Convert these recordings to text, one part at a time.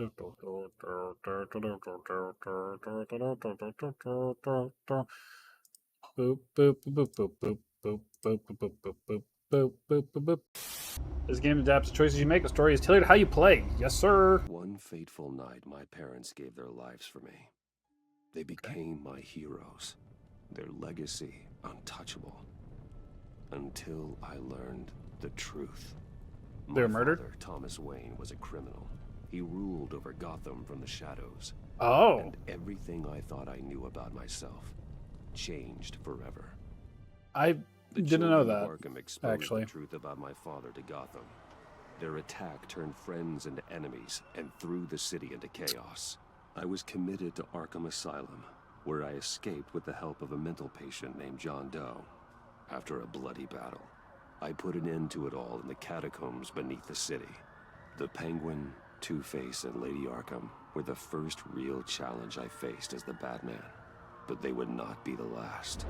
Boop, boop, boop, boop, boop, boop, boop, boop, boop, boop, boop, boop, boop, boop, boop. This game adapts the choices you make. The story is tailored to how you play. Yes, sir. One fateful night, my parents gave their lives for me. They became my heroes. Their legacy untouchable. Until I learned the truth. They were murdered? My father, Thomas Wayne, was a criminal. He ruled over Gotham from the shadows. Oh. And everything I thought I knew about myself changed forever. I didn't know that, actually. The truth about my father to Gotham. Their attack turned friends into enemies and threw the city into chaos. I was committed to Arkham Asylum, where I escaped with the help of a mental patient named John Doe. After a bloody battle, I put an end to it all in the catacombs beneath the city. The Penguin, Two-Face, and Lady Arkham were the first real challenge I faced as the Batman. But they would not be the last.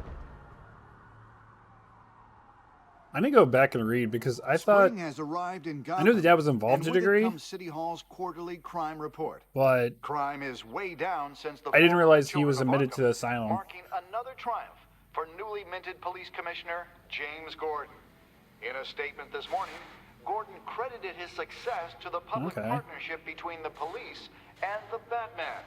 I need to go back and read because I thought has arrived in Gotham, I knew the dad was involved to a degree. Comes City Hall's quarterly crime report. But crime is way down since the I didn't realize he was admitted to the asylum. Marking another triumph for newly minted police commissioner James Gordon. In a statement this morning, Gordon credited his success to the public partnership between the police and the Batman.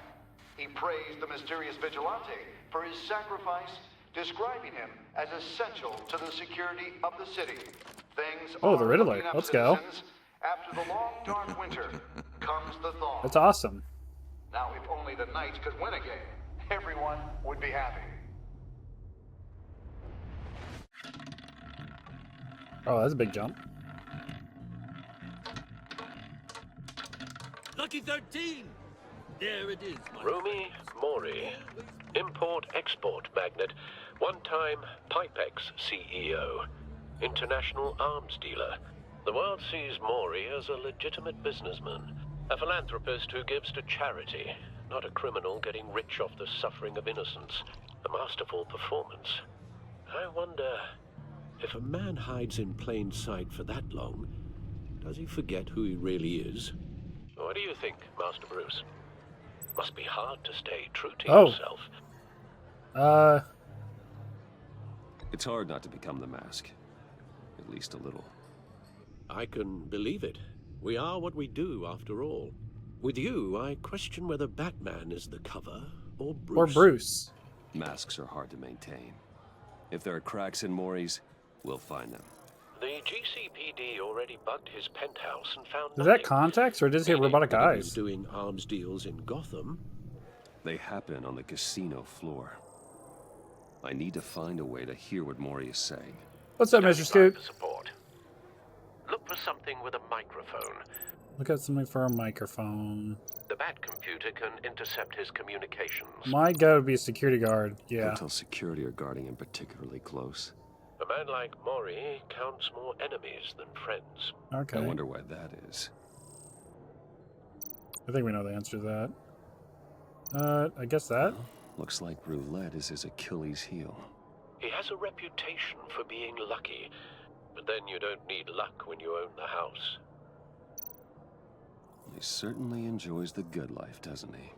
He praised the mysterious vigilante for his sacrifice, describing him as essential to the security of the city. Things the Riddler. Let's go. After the long, dark winter comes the thaw. That's awesome. Now, if only the Knights could win again, everyone would be happy. Oh, that's a big jump. Lucky 13! There it is. Rumi Mori, import-export magnate, one-time Pipex CEO, international arms dealer. The world sees Mori as a legitimate businessman, a philanthropist who gives to charity, not a criminal getting rich off the suffering of innocence. A masterful performance. I wonder, if a man hides in plain sight for that long, does he forget who he really is? What do you think, Master Bruce? Must be hard to stay true to yourself. It's hard not to become the mask. At least a little. I can believe it. We are what we do, after all. With you, I question whether Batman is the cover, or Bruce. Or Bruce. Masks are hard to maintain. If there are cracks in Mori's, we'll find them. The GCPD already bugged his penthouse and found Is nothing. that contacts or does he have robotic eyes? He's doing arms deals in Gotham. They happen on the casino floor. I need to find a way to hear what Mori is saying. What's up, Mr. Scoot? Support. Look for something with a microphone. Look at something for a microphone. The Bat computer can intercept his communications. My guy would be a security guard. Yeah. Until security are guarding him particularly close. A man like Mori counts more enemies than friends. Okay. I wonder why that is. I think we know the answer to that. I guess that. Well, looks like roulette is his Achilles heel. He has a reputation for being lucky, but then you don't need luck when you own the house. He certainly enjoys the good life, doesn't he?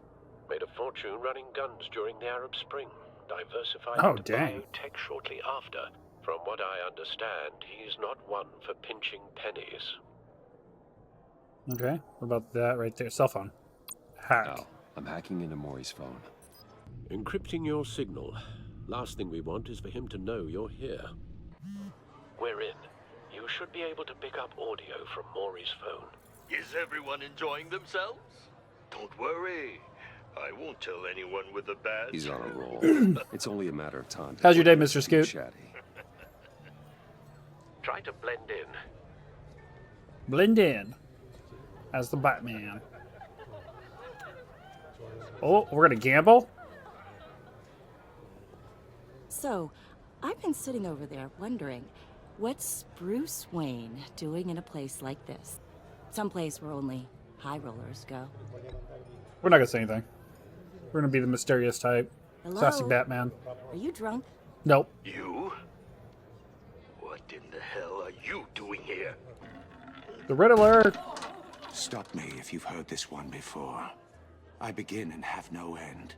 Made a fortune running guns during the Arab Spring. Diversified into biotech shortly after. From what I understand, he's not one for pinching pennies. Okay, what about that right there? Cell phone. Hack. Oh, I'm hacking into Mori's phone. Encrypting your signal. Last thing we want is for him to know you're here. We're in. You should be able to pick up audio from Mori's phone. Is everyone enjoying themselves? Don't worry. I won't tell anyone with a badge. He's on a roll. It's only a matter of time. How's your day, Mr. Scoot? Chatty. Try to blend in. Blend in. As the Batman. Oh, we're gonna gamble? So, I've been sitting over there wondering, what's Bruce Wayne doing in a place like this? Someplace where only high rollers go. We're not gonna say anything. We're gonna be the mysterious type. Hello? Classic Batman. Are you drunk? Nope. You? What in the hell are you doing here? The Riddler. Stop me if you've heard this one before. I begin and have no end.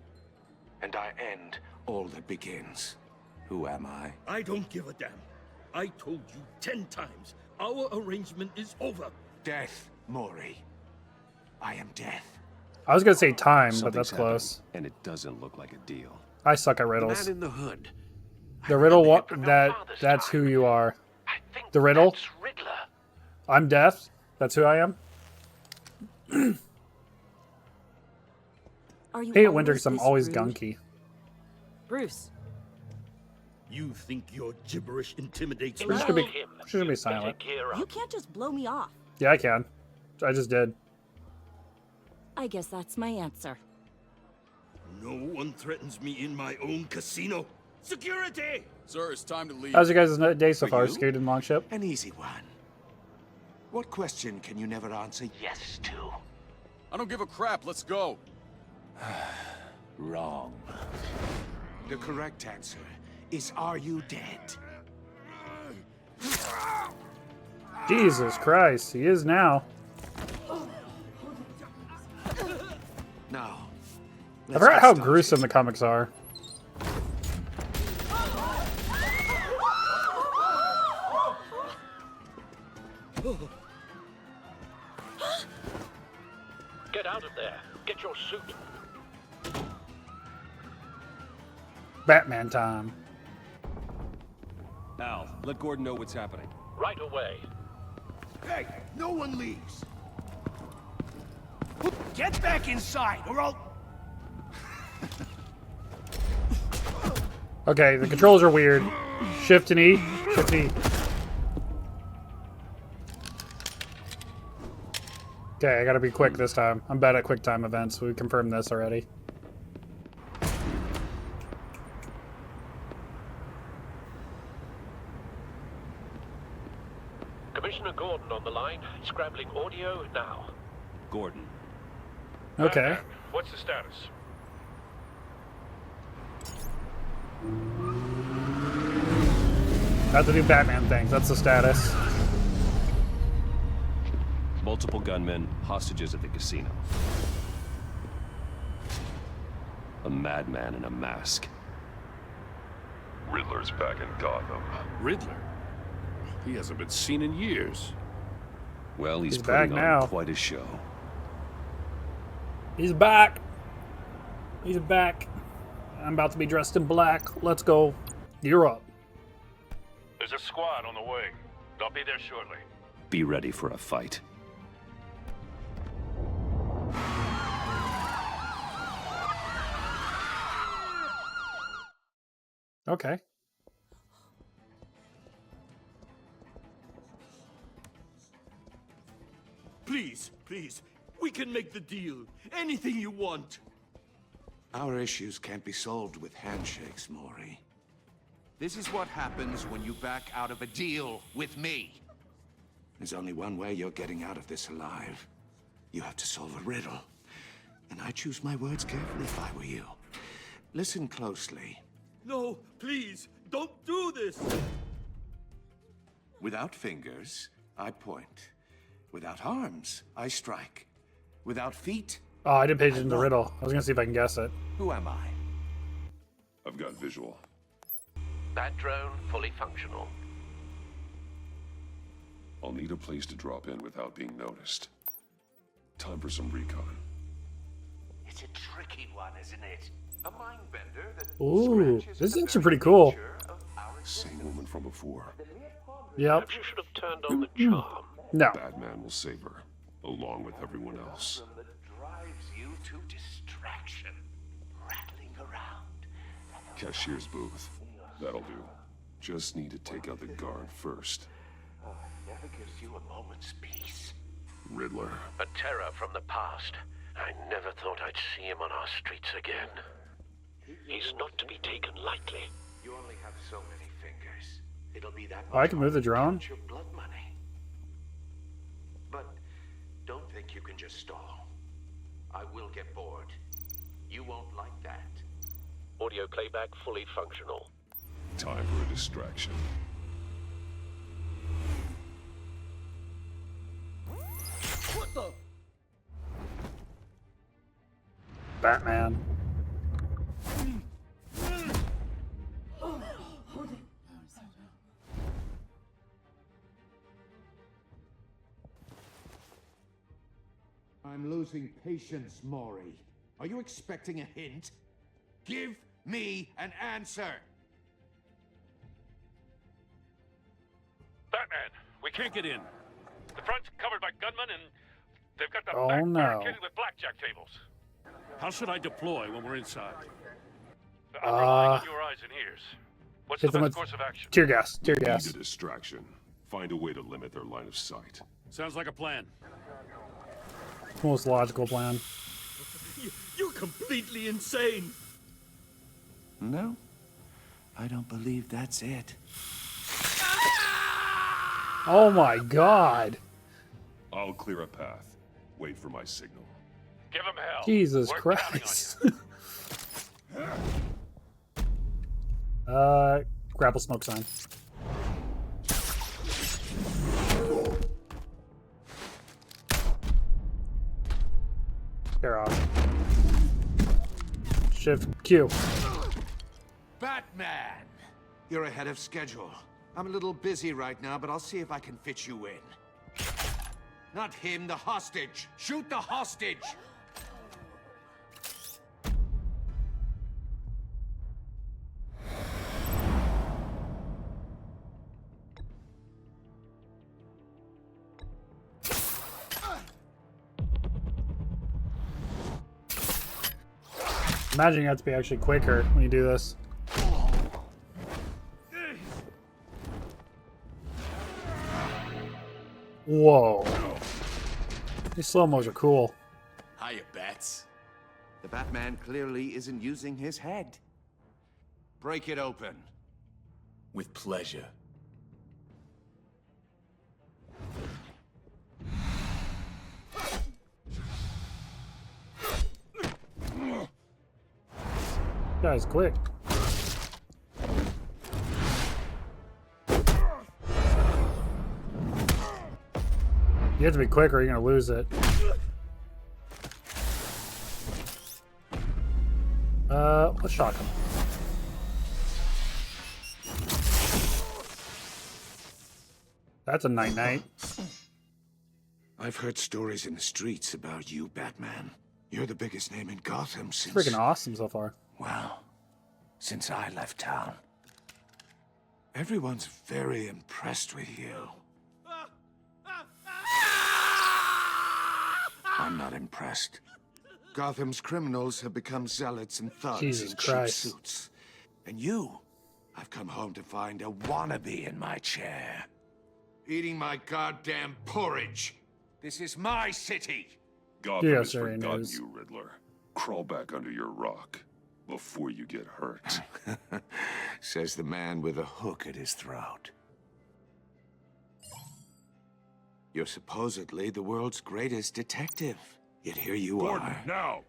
And I end all that begins. Who am I? I don't give a damn. I told you 10 times. Our arrangement is over. Death, Mori. I am death. I was gonna say time, but Something's that's close. happened, and it doesn't look like a deal. I suck at The riddles. man in the hood. The riddle, remember him from your that father's that's time. who you are. I think The riddle? that's Riddler. I'm deaf. That's who I am. Are you I hate always winter because I'm this always rude? gunky. Bruce, You think your gibberish intimidates We're me? just gonna be, Him. we're just gonna be Better silent. gear you up. can't just blow me off. Yeah, I can. I just did. I guess that's my answer. No one threatens me in my own casino. Security! Sir, it's time to leave. How's your guys' day so For far? you? Scoot and Longship? An easy one. What question can you never answer yes to? I don't give a crap. Let's go. Wrong. The correct answer is, are you dead? Jesus Christ, he is now. Now. I forgot how gruesome the comics are. Get out of there. Get your suit. Batman time. Al, let Gordon know what's happening. Right away. Hey, no one leaves. Get back inside, or I'll... Okay, the controls are weird. Shift and E. Shift and E. Okay, I gotta be quick this time. I'm bad at quick time events. We confirmed this already. Commissioner Gordon on the line. Scrabbling audio now. Gordon. Okay. Batman, what's the status? Have to do Batman things. That's the status. Multiple gunmen, hostages at the casino. A madman in a mask. Riddler's back in Gotham. Riddler? He hasn't been seen in years. Well, he's He's back putting now. on quite a show. He's back. He's back. I'm about to be dressed in black. Let's go. You're up. There's a squad on the way. They'll be there shortly. Be ready for a fight. Okay. Please, please, we can make the deal. Anything you want. Our issues can't be solved with handshakes, Mori. This is what happens when you back out of a deal with me. There's only one way you're getting out of this alive. You have to solve a riddle. And I choose my words carefully if I were you. Listen closely. No, please, don't do this. Without fingers, I point. Without arms, I strike. Without feet, Oh, I didn't pay attention to the riddle. I was gonna see if I can guess it. who am I? I've got visual. Bat drone fully functional. I'll need a place to drop in without being noticed. Time for some recon. It's a tricky one, isn't it? A mind bender that Ooh, scratches this is the actually very pretty cool. nature of our Same existence. woman from before. Yep. Perhaps you should have turned on the charm. No. Batman will save her, along with everyone else. That drives you to distraction, rattling around. Cashier's booth. That'll do. Just need to take out the guard first. Never gives you a moment's peace. Riddler. A terror from the past. I never thought I'd see him on our streets again. He's not to be taken lightly. You only have so many fingers. It'll be that Oh, I much can move the harder to drone? count your blood money. But don't think you can just stall. I will get bored. You won't like that. Audio playback fully functional. Time for a distraction. What the? Batman. I'm losing patience, Maury. Are you expecting a hint? Give me an answer! Batman, we can't get in. The front's covered by gunmen and they've got the Oh, back no. barricaded with blackjack tables. How should I deploy when we're inside? I'm Uh, relying on your eyes and ears. What's the hit them best with course of action? tear gas. Tear Need gas. a distraction. Find a way to limit their line of sight. Sounds like a plan. Most logical plan. You're completely insane. No, I don't believe that's it. Oh my god. I'll clear a path. Wait for my signal. Give him hell. Jesus We're counting on Christ. you. Grapple smoke sign. They're off. Shift Q. Batman! You're ahead of schedule. I'm a little busy right now, but I'll see if I can fit you in. Not him, the hostage! Shoot the hostage! Imagine you have to be actually quicker when you do this. Whoa. These slow-mos are cool. Hiya, Bats. The Batman clearly isn't using his head. Break it open. With pleasure. Guy's quick. You have to be quick or you're gonna lose it. Let's shock him. That's a night-night. I've heard stories in the streets about you, Batman. You're the biggest name in Gotham since... Freaking awesome so far. Well, since I left town. Everyone's very impressed with you. I'm not impressed. Gotham's criminals have become zealots and thugs Jesus in Christ. cheap suits. And you, I've come home to find a wannabe in my chair. Eating my goddamn porridge. This is my city. Gotham Yeah, has sorry, forgotten news. you, Riddler. Crawl back under your rock before you get hurt. Says the man with a hook at his throat. You're supposedly the world's greatest detective. Yet here you Gordon, are. now!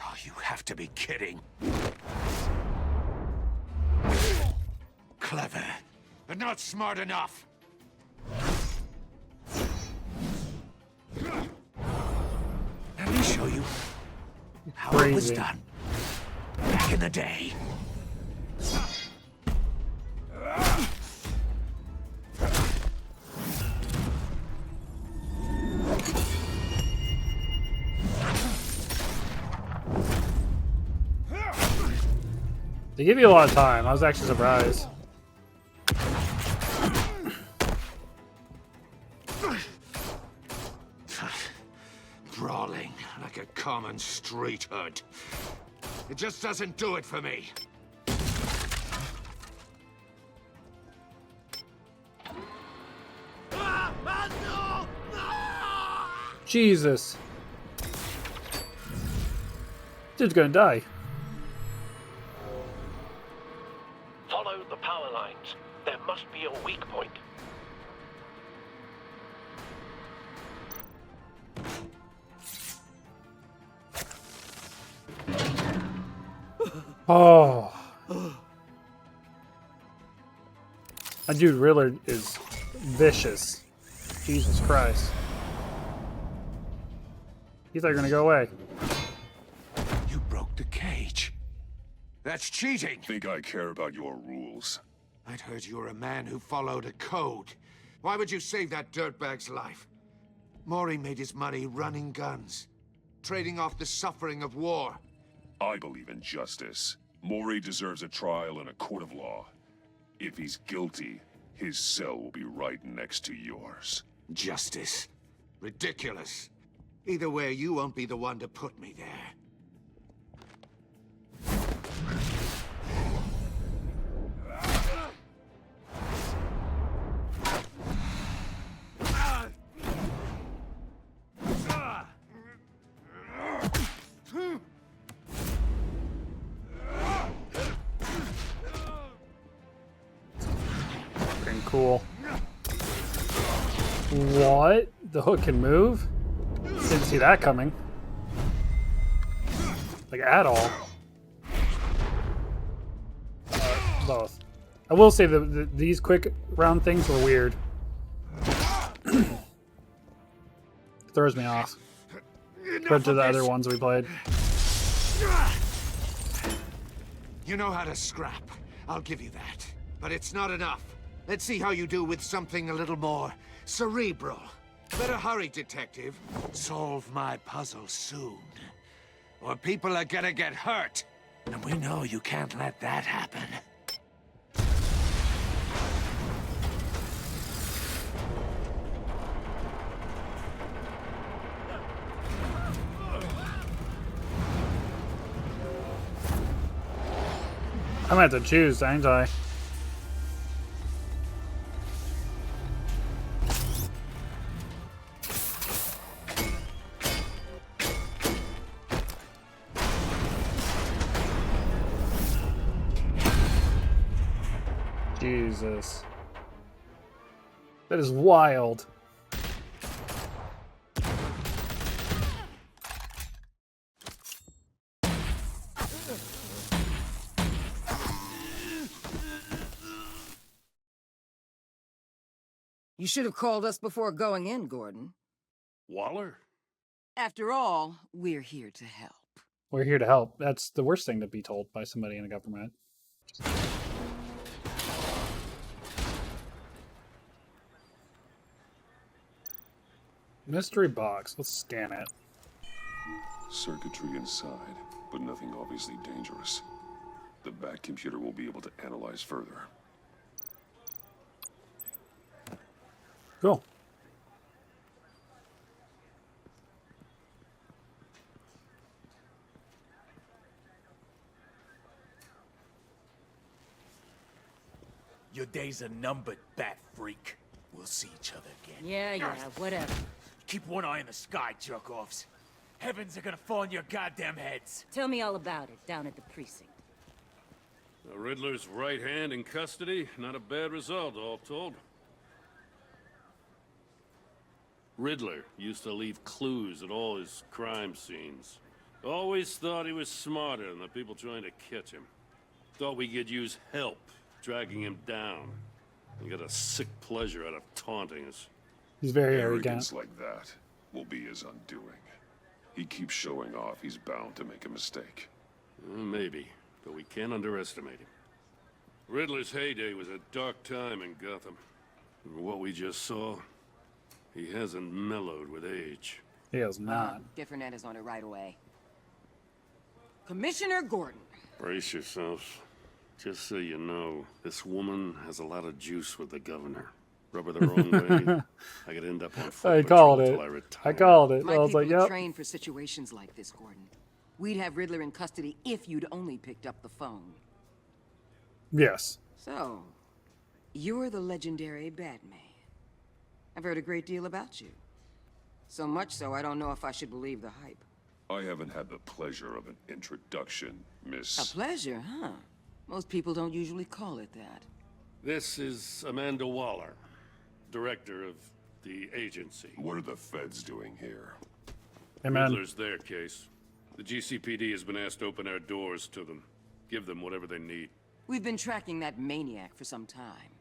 Oh, you have to be kidding. Clever, but not smart enough. Let me show you how it was Crazy. done back in the day. They give you a lot of time. I was actually surprised. Brawling like a common street hood. It just doesn't do it for me. Jesus. Dude's gonna die. Follow the power lines. There must be a weak point. Oh. That dude Riddler is vicious. Jesus Christ. You thought you were gonna go away. You broke the cage. That's cheating. Think I care about your rules? I'd heard you were a man who followed a code. Why would you save that dirtbag's life? Maury made his money running guns, trading off the suffering of war. I believe in justice. Maury deserves a trial in a court of law. If he's guilty, his cell will be right next to yours. Justice. Ridiculous. Either way, you won't be the one to put me there. Fucking cool. What? The hook can move? Didn't see that coming. Like, at all. Both. I will say that these quick round things were weird. Throws me off. Compared to the other ones we played. You know how to scrap. I'll give you that. But it's not enough. Let's see how you do with something a little more cerebral. Better hurry, detective. Solve my puzzle soon. Or people are gonna get hurt. And we know you can't let that happen. I'm gonna have to choose, ain't I? Jesus. That is wild. You should have called us before going in, Gordon. Waller? After all, we're here to help. We're here to help. That's the worst thing to be told by somebody in a government. Mystery box. Let's scan it. Circuitry inside, but nothing obviously dangerous. The back computer will be able to analyze further. Cool. Your days are numbered, bat freak. We'll see each other again. Yeah, whatever. Keep one eye in the sky, jerk-offs. Heavens are gonna fall on your goddamn heads. Tell me all about it down at the precinct. The Riddler's right hand in custody. Not a bad result, all told. Riddler used to leave clues at all his crime scenes. Always thought he was smarter than the people trying to catch him. Thought we could use help dragging him down. He got a sick pleasure out of taunting us. He's very Arrogance arrogant. like that will be his undoing. He keeps showing off, he's bound to make a mistake. Maybe, but we can't underestimate him. Riddler's heyday was a dark time in Gotham. And what we just saw, he hasn't mellowed with age. He has not. Different is on it right away. Commissioner Gordon. Brace yourselves. Just so you know, this woman has a lot of juice with the governor. Rub her the wrong way, I could end up on foot I called patrol it. till I retire. I called it. My I was people like, are yep. trained for situations like this, Gordon. We'd have Riddler in custody if you'd only picked up the phone. Yes. So, you're the legendary Batman. I've heard a great deal about you. So much so, I don't know if I should believe the hype. I haven't had the pleasure of an introduction, Miss... A pleasure, huh? Most people don't usually call it that. This is Amanda Waller, director of the agency. What are the feds doing here? Hey, man. Riddler's their case. The GCPD has been asked to open our doors to them. Give them whatever they need. We've been tracking that maniac for some time.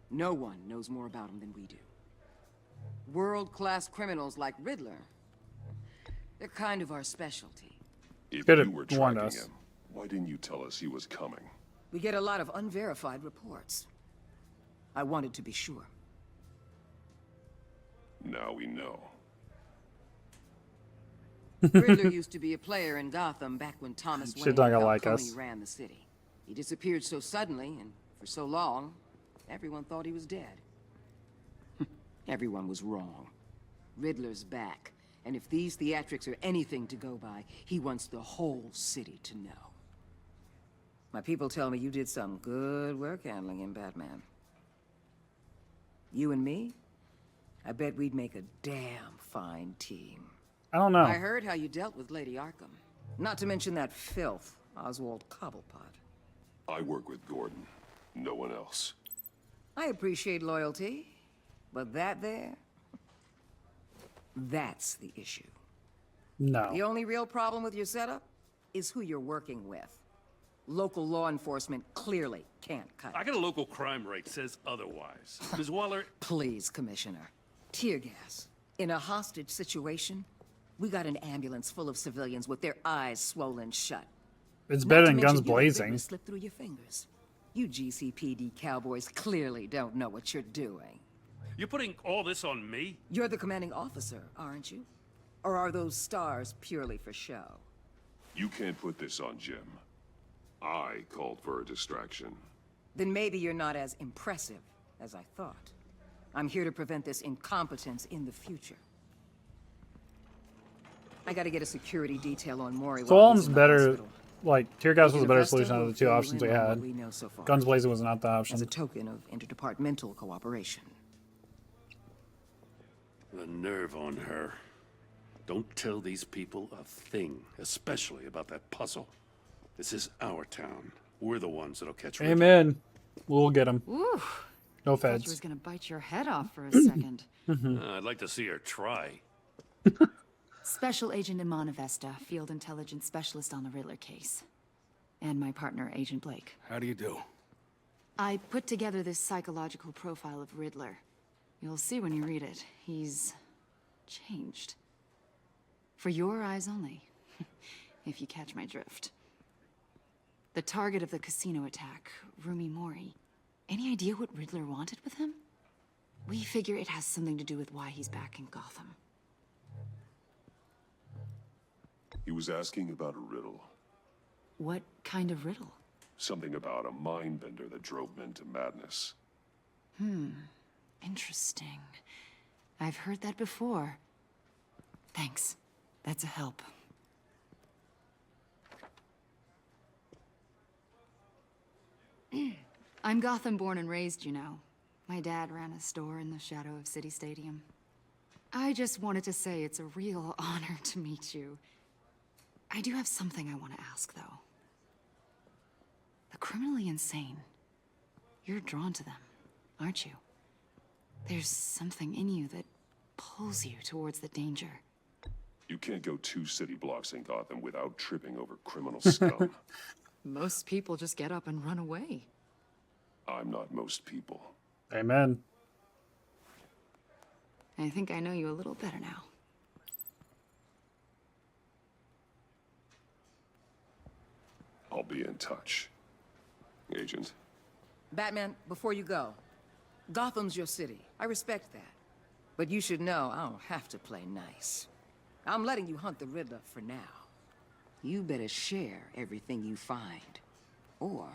No one knows more about him than we do. World-class criminals like Riddler. They're kind of our specialty. If Could you have were warned tracking us. him, why didn't you tell us he was coming? We get a lot of unverified reports. I wanted to be sure. Now we know. Riddler used to be a player in Gotham back when Thomas She's Wayne not gonna Falcone like us. ran the city. He disappeared so suddenly and for so long, everyone thought he was dead. Everyone was wrong. Riddler's back, and if these theatrics are anything to go by, he wants the whole city to know. My people tell me you did some good work handling him, Batman. You and me? I bet we'd make a damn fine team. I don't know. I heard how you dealt with Lady Arkham. Not to mention that filth, Oswald Cobblepot. I work with Gordon. No one else. I appreciate loyalty, but that there... that's the issue. No. The only real problem with your setup is who you're working with. Local law enforcement clearly can't cut it. I got a local crime rate says otherwise. Ms. Waller... Please, Commissioner. Tear gas. In a hostage situation, we got an ambulance full of civilians with their eyes swollen shut. It's Not better to than mention guns you let Riddler blazing. slip through your fingers. You GCPD cowboys clearly don't know what you're doing. You're putting all this on me? You're the commanding officer, aren't you? Or are those stars purely for show? You can't put this on Jim. I called for a distraction. Then maybe you're not as impressive as I thought. I'm here to prevent this incompetence in the future. I gotta get a security detail on Mori. So while he's Allen's in the better. hospital. Like, tear gas was a Either better Vesta solution out of will the two fill you options we in on what had. we know so far. Guns blazing was not the option. As a token of interdepartmental cooperation. The nerve on her. Don't tell these people a thing, especially about that puzzle. This is our town. We're the ones that'll catch Riddler. Amen. We'll get him. Ooh. No Thought feds. she was gonna bite your head off for a second. I'd like to see her try. Special Agent Imana Vesta, Field Intelligence Specialist on the Riddler case. And my partner, Agent Blake. How do you do? I put together this psychological profile of Riddler. You'll see when you read it. He's changed. For your eyes only, if you catch my drift. The target of the casino attack, Rumi Mori. Any idea what Riddler wanted with him? We figure it has something to do with why he's back in Gotham. He was asking about a riddle. What kind of riddle? Something about a mind bender that drove men to madness. Interesting. I've heard that before. Thanks. That's a help. I'm Gotham born and raised, you know. My dad ran a store in the shadow of City Stadium. I just wanted to say it's a real honor to meet you. I do have something I want to ask, though. The criminally insane. You're drawn to them, aren't you? There's something in you that pulls you towards the danger. You can't go 2 city blocks in Gotham without tripping over criminal scum. Most people just get up and run away. I'm not most people. Amen. I think I know you a little better now. I'll be in touch. Agent. Batman, before you go, Gotham's your city. I respect that. But you should know I don't have to play nice. I'm letting you hunt the Riddler for now. You better share everything you find. Or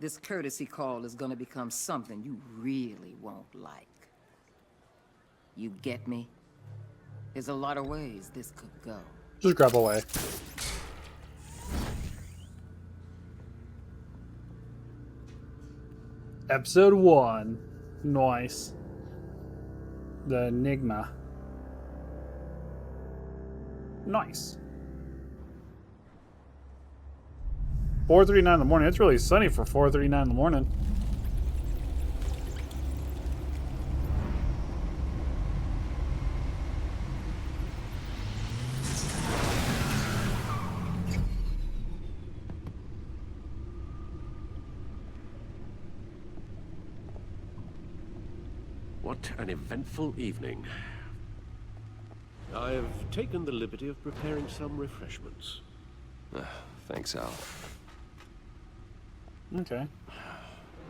this courtesy call is gonna become something you really won't like. You get me? There's a lot of ways this could go. Just grab away. Episode 1. Nice. The Enigma. Nice. 4:39 in the morning. It's really sunny for 4:39 in the morning. What an eventful evening. I've taken the liberty of preparing some refreshments. Thanks, Al. Okay.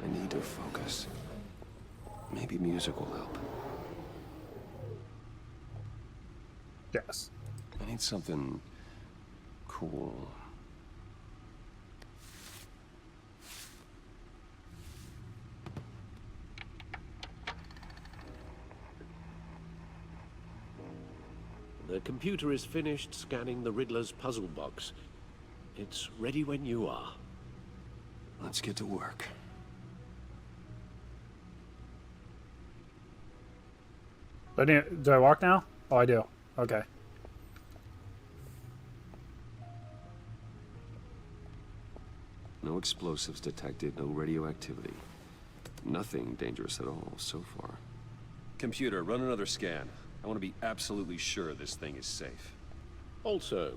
I need to focus. Maybe music will help. Yes. I need something cool. The computer is finished scanning the Riddler's puzzle box. It's ready when you are. Let's get to work. Do I walk now? Oh, I do. Okay. No explosives detected, no radioactivity. Nothing dangerous at all so far. Computer, run another scan. I want to be absolutely sure this thing is safe. Also,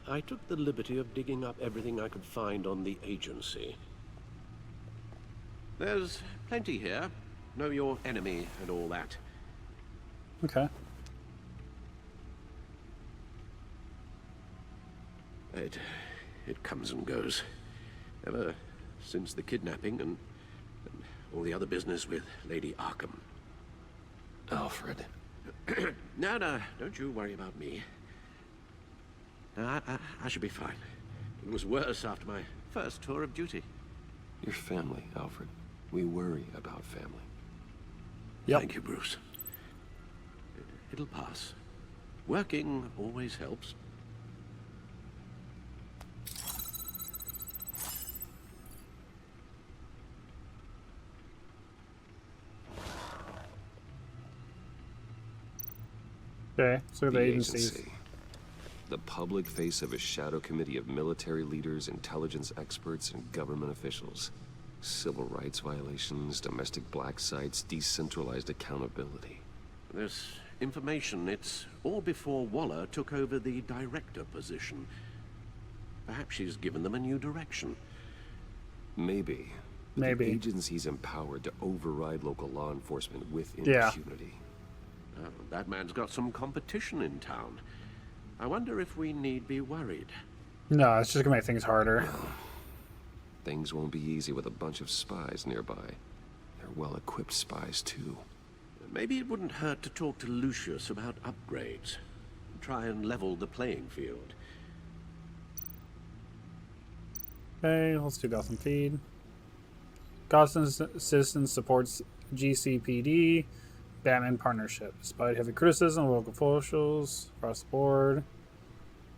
I took the liberty of digging up everything I could find on the agency. There's plenty here. Know your enemy and all that. Okay. It comes and goes. Ever since the kidnapping and all the other business with Lady Arkham. Alfred. No, don't you worry about me. No, I should be fine. It was worse after my first tour of duty. Your family, Alfred. We worry about family. Yep. Thank you, Bruce. It'll pass. Working always helps. Okay, so the agencies. Agency. The public face of a shadow committee of military leaders, intelligence experts, and government officials. Civil rights violations, domestic black sites, decentralized accountability. This information, it's all before Waller took over the director position. Perhaps she's given them a new direction. Maybe. But Maybe. The agency's empowered to override local law enforcement with Yeah. impunity. Oh, that man's got some competition in town. I wonder if we need be worried. No, it's just gonna make things harder. Things won't be easy with a bunch of spies nearby. They're well-equipped spies, too. Maybe it wouldn't hurt to talk to Lucius about upgrades. Try and level the playing field. Okay, let's do Gotham feed. Gotham Citizens supports GCPD. Batman partnership. Despite heavy criticism of local officials across the board,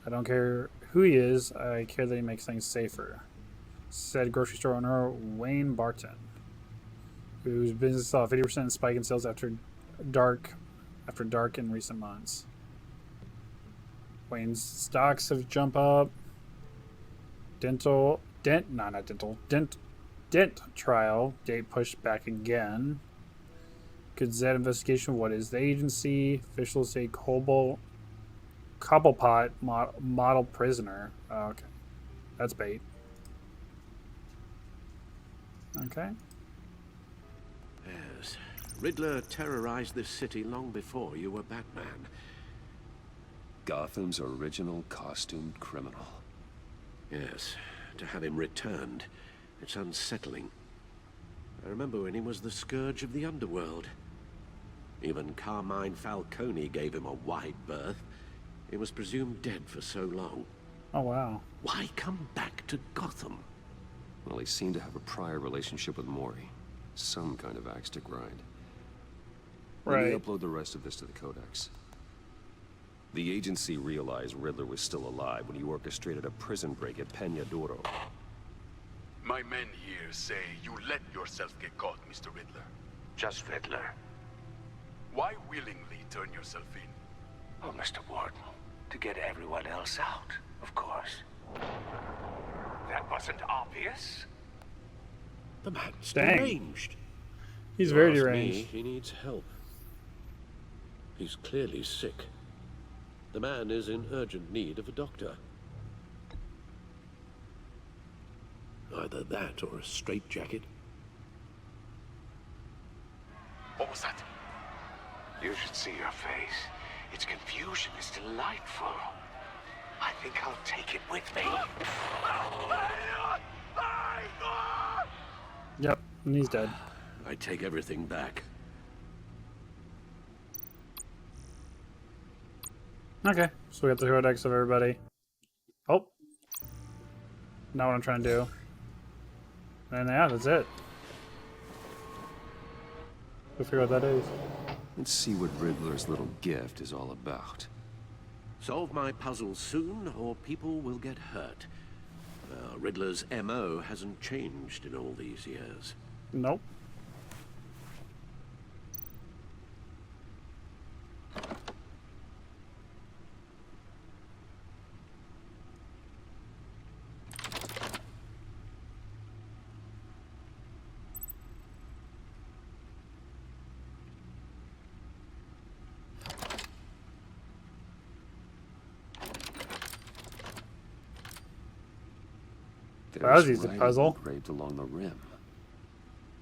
I don't care who he is, I care that he makes things safer. Said grocery store owner Wayne Barton, whose business saw a 50% spike in sales after dark in recent months. Wayne's stocks have jumped up. Dent trial date pushed back again. Gazette investigation. What is the agency? Officials say Cobblepot model prisoner. Oh, okay. That's bait. Okay. Yes. Riddler terrorized this city long before you were Batman. Gotham's original costumed criminal. Yes. To have him returned, it's unsettling. I remember when he was the scourge of the underworld. Even Carmine Falcone gave him a wide berth. He was presumed dead for so long. Oh, wow. Why come back to Gotham? Well, he seemed to have a prior relationship with Mori. Some kind of axe to grind. Let me upload the rest of this to the Codex. The agency realized Riddler was still alive when he orchestrated a prison break at Peña Duro. My men here say you let yourself get caught, Mr. Riddler. Just Riddler. Why willingly turn yourself in? Oh, Mr. Warden, to get everyone else out, of course. That wasn't obvious. The man's Dang. deranged. He's You very ask deranged. me, he needs help. He's clearly sick. The man is in urgent need of a doctor. Either that or a straitjacket. What was that? You should see your face. Its confusion is delightful. I think I'll take it with me. Yep, and he's dead. I take everything back. Okay, so we got the codex of everybody. Oh. Not what I'm trying to do. And yeah, that's it. We'll figure out what that is. Let's see what Riddler's little gift is all about. Solve my puzzle soon, or people will get hurt. Riddler's MO hasn't changed in all these years. Nope. That was easy puzzle. Engraved along the rim.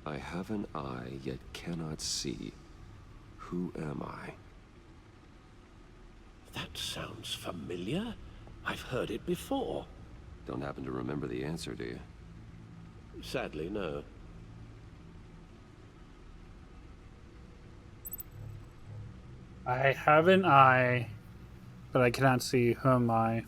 I have an eye, yet cannot see. Who am I? That sounds familiar. I've heard it before. Don't happen to remember the answer, do you? Sadly, no. I have an eye, but I cannot see. Who am I?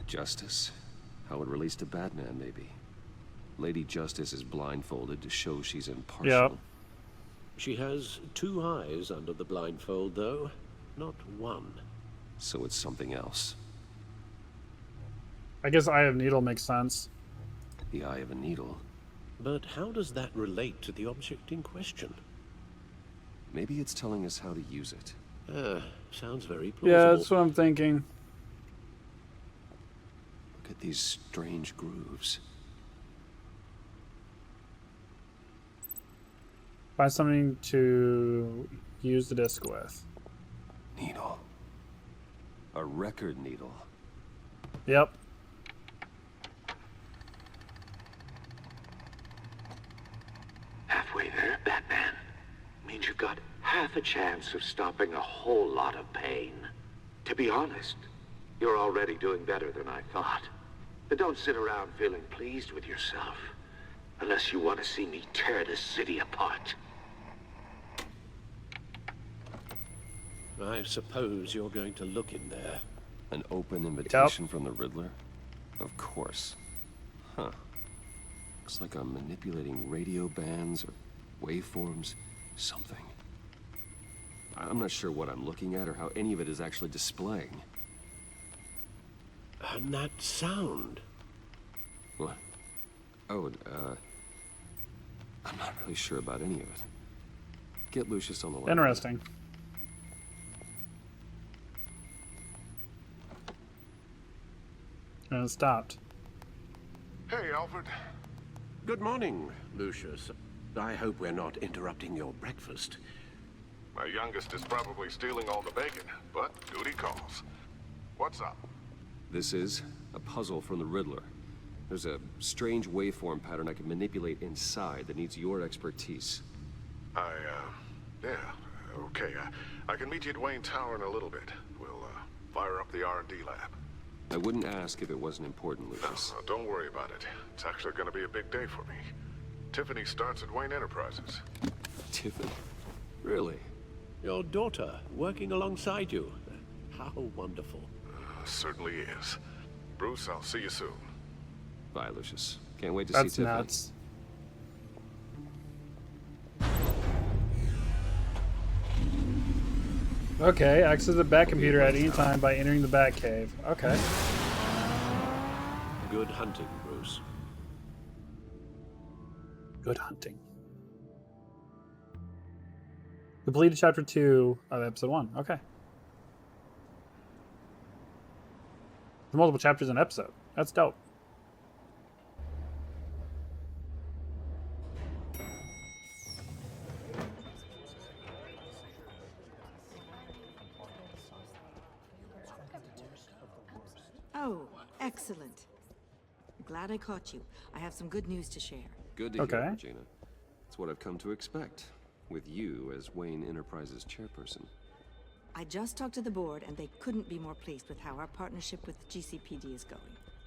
Justice? How it relates to Batman, maybe. Lady Justice is blindfolded to show she's impartial. Yep. She has 2 eyes under the blindfold, though. Not 1. So it's something else. I guess Eye of Needle makes sense. The eye of a needle. But how does that relate to the object in question? Maybe it's telling us how to use it. Sounds very plausible. Yeah, that's what I'm thinking. Look at these strange grooves. Find something to use the disc with. Needle. A record needle. Yep. Halfway there, Batman. Means you've got half a chance of stopping a whole lot of pain. To be honest, you're already doing better than I thought. But don't sit around feeling pleased with yourself. Unless you want to see me tear this city apart. I suppose you're going to look in there. An open invitation from the Riddler? Of course. Huh. Looks like I'm manipulating radio bands or waveforms. Something. I'm not sure what I'm looking at or how any of it is actually displaying. And that sound. What? Oh, I'm not really sure about any of it. Get Lucius on the line. Interesting. And it stopped. Hey, Alfred. Good morning, Lucius. I hope we're not interrupting your breakfast. My youngest is probably stealing all the bacon, but duty calls. What's up? This is a puzzle from the Riddler. There's a strange waveform pattern I can manipulate inside that needs your expertise. Yeah, okay. I can meet you at Wayne Tower in a little bit. We'll, fire up the R&D lab. I wouldn't ask if it wasn't important, Lucas. No, don't worry about it. It's actually gonna be a big day for me. Tiffany starts at Wayne Enterprises. Tiffany? Really? Your daughter, working alongside you. How wonderful. Certainly is. Bruce, I'll see you soon. Bye, Lucius. Can't wait to That's see Tiffany. nuts. Okay, access the Batcomputer at any time by entering the Batcave. Okay. Good hunting, Bruce. Good hunting. Completed chapter 2 of episode 1. Okay. There's multiple chapters in an episode. That's dope. Oh, excellent. Glad I caught you. I have some good news to share. Good to hear, Regina. It's what I've come to expect, with you as Wayne Enterprises chairperson. I just talked to the board, and they couldn't be more pleased with how our partnership with GCPD is going.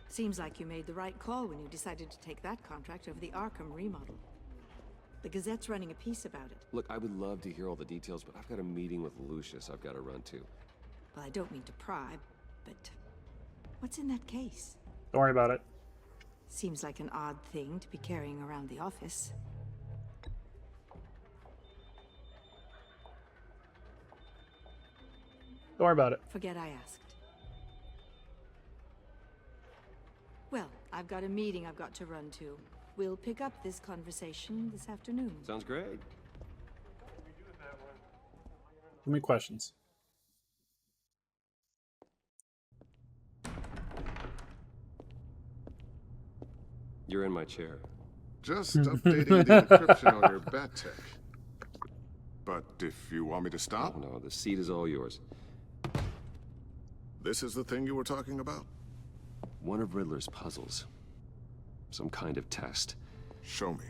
Seems like you made the right call when you decided to take that contract over the Arkham remodel. The Gazette's running a piece about it. Look, I would love to hear all the details, but I've got a meeting with Lucius I've got to run to. Well, I don't mean to pry, but what's in that case? Don't worry about it. Seems like an odd thing to be carrying around the office. Don't worry about it. Forget I asked. Well, I've got a meeting I've got to run to. We'll pick up this conversation this afternoon. Sounds great. How many questions? You're in my chair. Just updating the encryption on your bat tech. But if you want me to stop? Oh, no, the seat is all yours. This is the thing you were talking about? One of Riddler's puzzles. Some kind of test. Show me.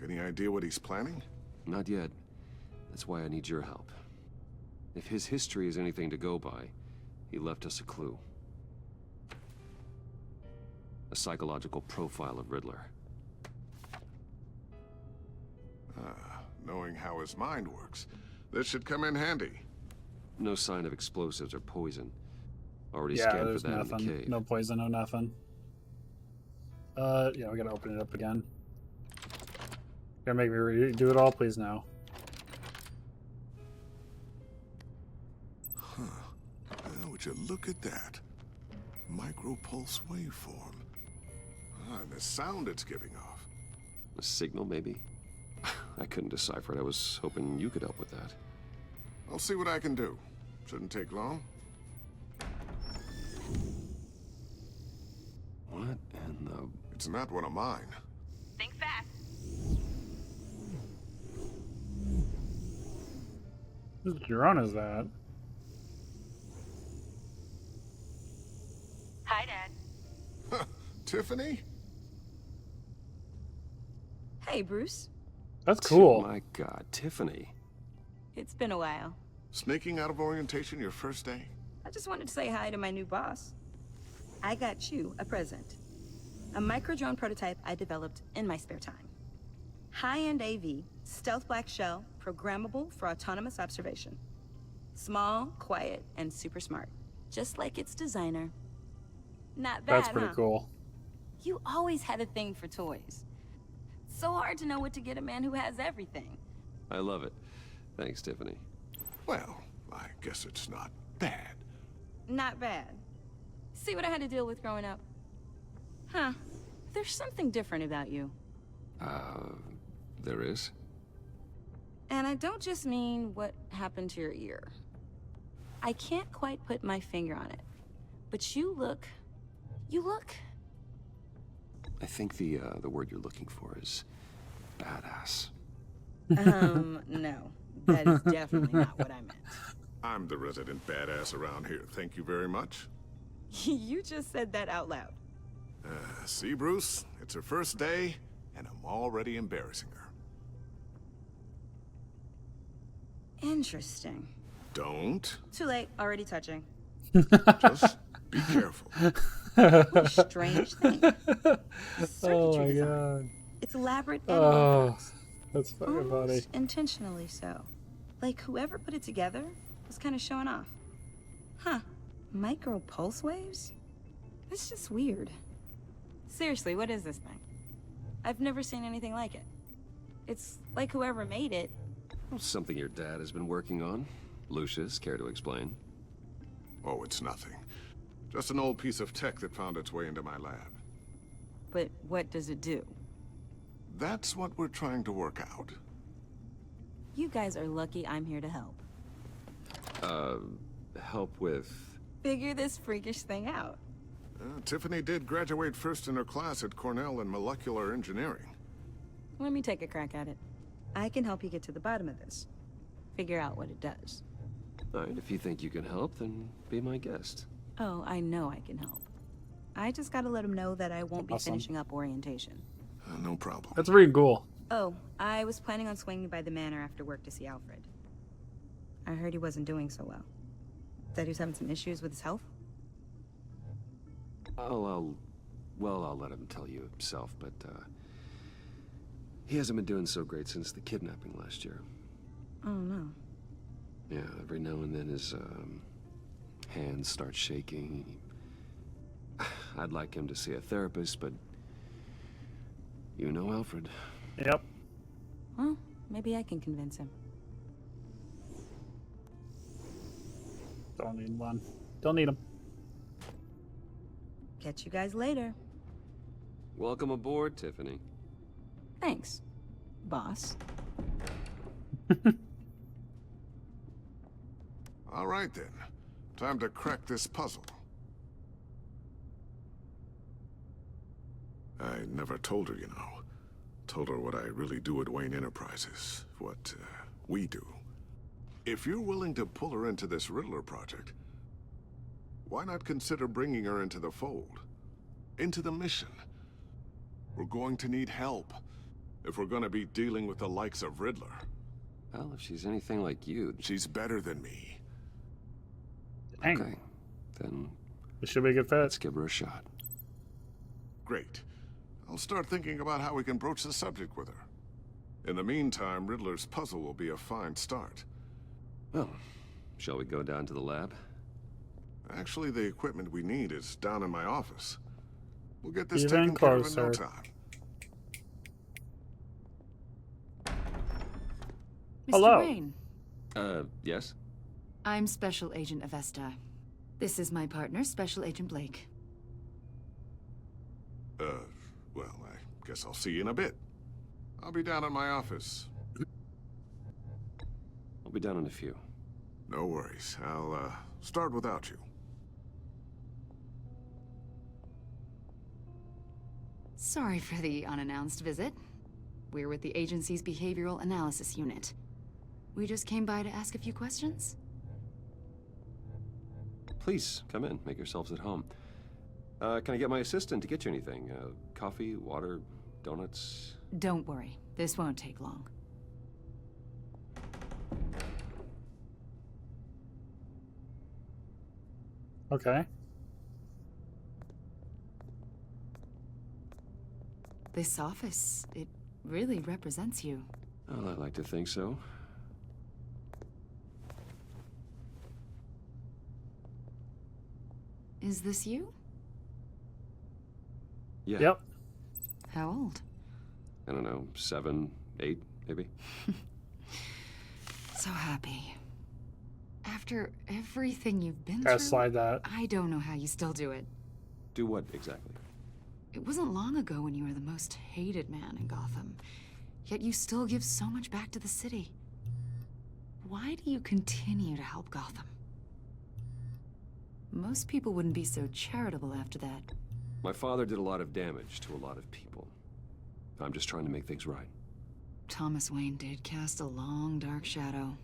Any idea what he's planning? Not yet. That's why I need your help. If his history is anything to go by, he left us a clue. A psychological profile of Riddler. Knowing how his mind works, this should come in handy. No sign of explosives or poison. Already Yeah, scanned for there's that in nothing. the cave. No poison, no nothing. Yeah, we gotta open it up again. Gotta make me redo it all, please now. Huh. Well, would you look at that? Micropulse waveform. And the sound it's giving off. A signal, maybe? I couldn't decipher it. I was hoping you could help with that. I'll see what I can do. Shouldn't take long. What in the... It's not one of mine. Think fast. Whose drone is that? Hi, Dad. Tiffany? Hey, Bruce. That's cool. Oh my God, Tiffany. It's been a while. Sneaking out of orientation your first day? I just wanted to say hi to my new boss. I got you a present. A micro-drone prototype I developed in my spare time. High-end AV, stealth black shell, programmable for autonomous observation. Small, quiet, and super smart. Just like its designer. Not bad, That's pretty cool. You always had a thing for toys. So hard to know what to get a man who has everything. I love it. Thanks, Tiffany. Well, I guess it's not bad. Not bad. See what I had to deal with growing up? Huh. There's something different about you. There is? And I don't just mean what happened to your ear. I can't quite put my finger on it. But you look... I think the word you're looking for is badass. No. That is definitely not what I meant. I'm the resident badass around here. Thank you very much. You just said that out loud. See, Bruce? It's her first day, and I'm already embarrassing her. Interesting. Don't. Too late. Already touching. Just be careful. What a strange thing. Oh my God. It's elaborate and Oh, orthodox. that's fucking funny. Almost intentionally so. Like whoever put it together was kind of showing off. Huh. Micro pulse waves? That's just weird. Seriously, what is this thing? I've never seen anything like it. It's like whoever made it. Something your dad has been working on. Lucius, care to explain? Oh, it's nothing. Just an old piece of tech that found its way into my lab. But what does it do? That's what we're trying to work out. You guys are lucky I'm here to help. Help with... Figure this freakish thing out. Tiffany did graduate first in her class at Cornell in molecular engineering. Let me take a crack at it. I can help you get to the bottom of this. Figure out what it does. Alright, if you think you can help, then be my guest. Oh, I know I can help. I just gotta let him know that I won't be Awesome. finishing up orientation. No problem. That's pretty cool. Oh, I was planning on swinging by the manor after work to see Alfred. I heard he wasn't doing so well. That he was having some issues with his health? Well, I'll let him tell you himself, but, he hasn't been doing so great since the kidnapping last year. Oh, no. Yeah, every now and then his, hands start shaking. I'd like him to see a therapist, but you know Alfred. Yep. Well, maybe I can convince him. Don't need one. Don't need him. Catch you guys later. Welcome aboard, Tiffany. Thanks, boss. All right, then. Time to crack this puzzle. I never told her, you know. Told her what I really do at Wayne Enterprises. What, we do. If you're willing to pull her into this Riddler project, why not consider bringing her into the fold? Into the mission? We're going to need help if we're going to be dealing with the likes of Riddler. Well, if she's anything like you... She's better than me. Dang. Okay, then... This should be a good fit. Let's give her a shot. Great. I'll start thinking about how we can broach the subject with her. In the meantime, Riddler's puzzle will be a fine start. Well, shall we go down to the lab? Actually, the equipment we need is down in my office. We'll get this Even taken care of in no closer. time. Mr. Hello. Wayne, Yes? I'm Special Agent Avesta. This is my partner, Special Agent Blake. Well, I guess I'll see you in a bit. I'll be down in my office. I'll be down in a few. No worries. I'll, start without you. Sorry for the unannounced visit. We're with the agency's Behavioral Analysis Unit. We just came by to ask a few questions. Please, come in. Make yourselves at home. Can I get my assistant to get you anything? Coffee, water, donuts? Don't worry, this won't take long. Okay. This office, it really represents you. Well, I'd like to think so. Is this you? Yeah. Yep. How old? I don't know, 7, 8, maybe? So happy. After everything you've been Gotta through, slide that. I don't know how you still do it. Do what, exactly? It wasn't long ago when you were the most hated man in Gotham, yet you still give so much back to the city. Why do you continue to help Gotham? Most people wouldn't be so charitable after that. My father did a lot of damage to a lot of people. I'm just trying to make things right. Thomas Wayne did cast a long, dark shadow.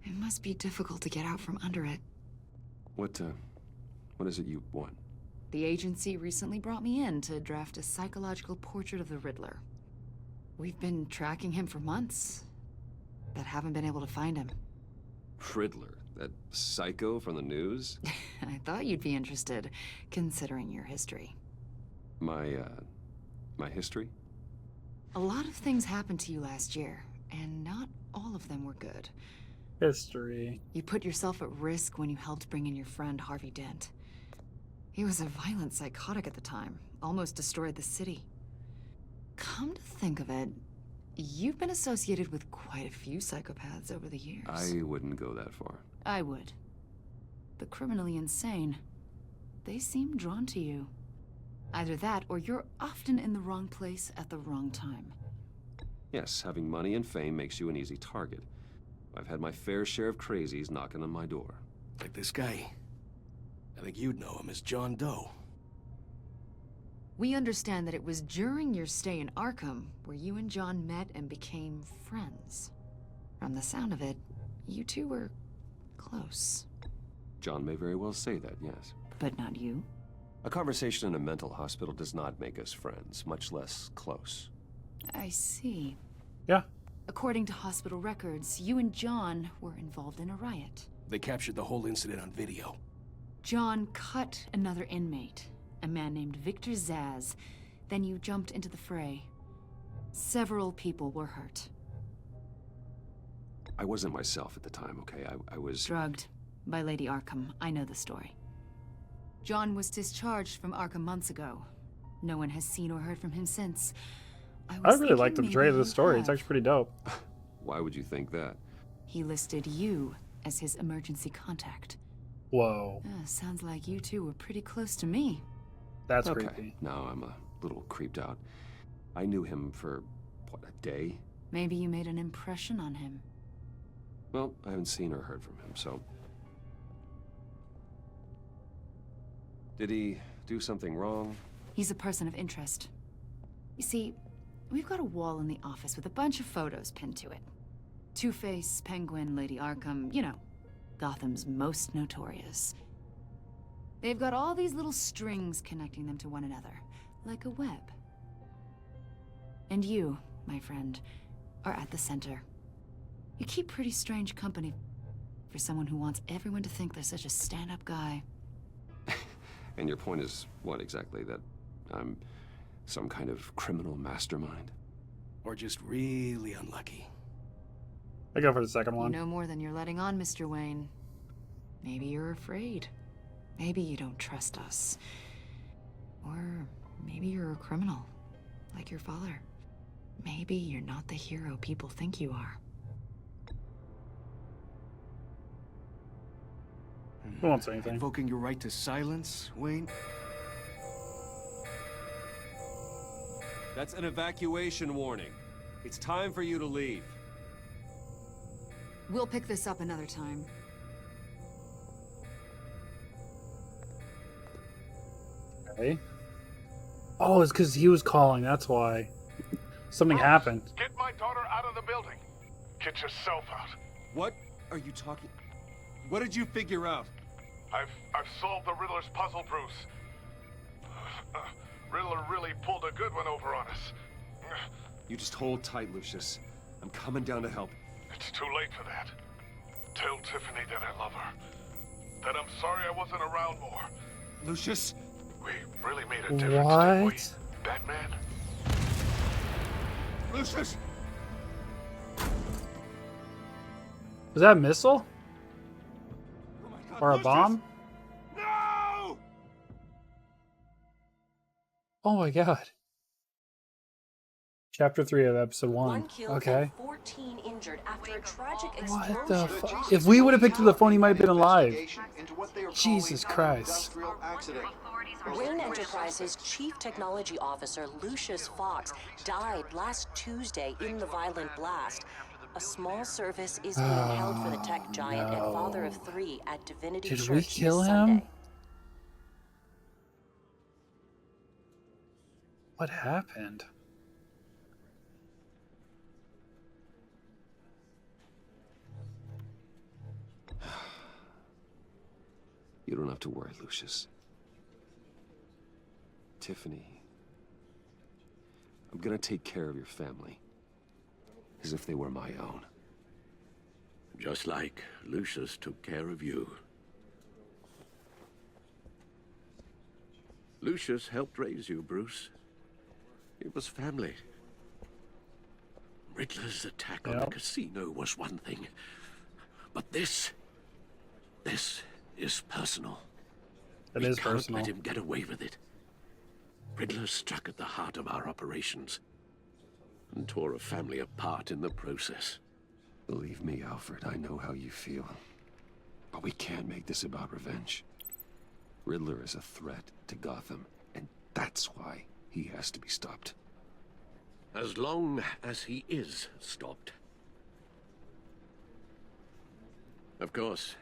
It must be difficult to get out from under it. What is it you want? The agency recently brought me in to draft a psychological portrait of the Riddler. We've been tracking him for months, but haven't been able to find him. Riddler? That psycho from the news? I thought you'd be interested, considering your history. My history? A lot of things happened to you last year, and not all of them were good. History. You put yourself at risk when you helped bring in your friend Harvey Dent. He was a violent psychotic at the time, almost destroyed the city. Come to think of it, you've been associated with quite a few psychopaths over the years. I wouldn't go that far. I would. The criminally insane, they seem drawn to you. Either that, or you're often in the wrong place at the wrong time. Yes, having money and fame makes you an easy target. I've had my fair share of crazies knocking on my door. Like this guy. I think you'd know him as John Doe. We understand that it was during your stay in Arkham where you and John met and became friends. From the sound of it, you two were close. John may very well say that, yes. But not you. A conversation in a mental hospital does not make us friends, much less close. I see. Yeah. According to hospital records, you and John were involved in a riot. They captured the whole incident on video. John cut another inmate, a man named Victor Zaz. Then you jumped into the fray. Several people were hurt. I wasn't myself at the time, okay? I was... Drugged by Lady Arkham. I know the story. John was discharged from Arkham months ago. No one has seen or heard from him since. I really like the portrayal of the story. It's actually pretty dope. Why would you think that? He listed you as his emergency contact. Whoa. Sounds like you two were pretty close to me. That's okay. creepy. Now I'm a little creeped out. I knew him for, what, a day? Maybe you made an impression on him. Well, I haven't seen or heard from him, so... Did he do something wrong? He's a person of interest. You see, we've got a wall in the office with a bunch of photos pinned to it. Two-Face, Penguin, Lady Arkham, you know, Gotham's most notorious. They've got all these little strings connecting them to one another, like a web. And you, my friend, are at the center. You keep pretty strange company for someone who wants everyone to think they're such a stand-up guy. And your point is what exactly? That I'm some kind of criminal mastermind? Or just really unlucky? I go for the second one. You know more than you're letting on, Mr. Wayne. Maybe you're afraid. Maybe you don't trust us. Or maybe you're a criminal, like your father. Maybe you're not the hero people think you are. Who won't say anything? Invoking your right to silence, Wayne? That's an evacuation warning. It's time for you to leave. We'll pick this up another time. Okay. Oh, it's because he was calling. That's why. Something happened. Get my daughter out of the building. Get yourself out. What are you talking... What did you figure out? I've solved the Riddler's puzzle, Bruce. Riddler really pulled a good one over on us. You just hold tight, Lucius. I'm coming down to help. It's too late for that. Tell Tiffany that I love her. That I'm sorry I wasn't around more. Lucius? We really made a difference, didn't we, Batman? Lucius! Was that a missile? Or a Lucius! bomb? No! Oh my god. Chapter 3 of episode 1. Okay. 14 injured after a tragic What the fuck? If we would have picked up the phone, he might have been alive. Jesus Christ. Wayne Enterprises Chief Technology Officer Lucius Fox died last Tuesday in the violent blast. A small service is being held for the tech giant and father of 3 at Divinity Church Did we kill this him? Sunday. What happened? You don't have to worry, Lucius. Tiffany, I'm gonna take care of your family. As if they were my own. Just like Lucius took care of you. Lucius helped raise you, Bruce. It was family. Riddler's attack on the casino was one thing. But this is personal. It is personal. We can't let him get away with it. Riddler struck at the heart of our operations and tore a family apart in the process. Believe me, Alfred, I know how you feel. But we can't make this about revenge. Riddler is a threat to Gotham, and that's why he has to be stopped. As long as he is stopped. Of course,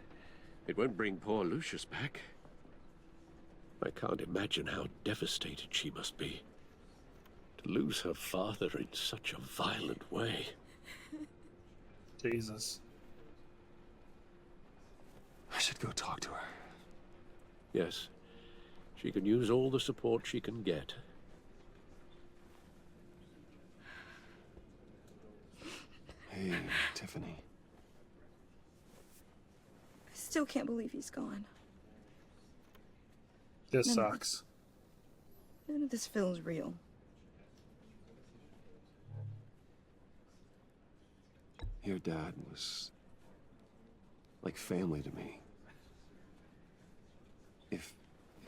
it won't bring poor Lucius back. I can't imagine how devastated she must be. To lose her father in such a violent way. Jesus. go talk to her. Yes. She can use all the support she can get. Hey, Tiffany. I still can't believe he's gone. This sucks. None of this feels real. Your dad was like family to me. If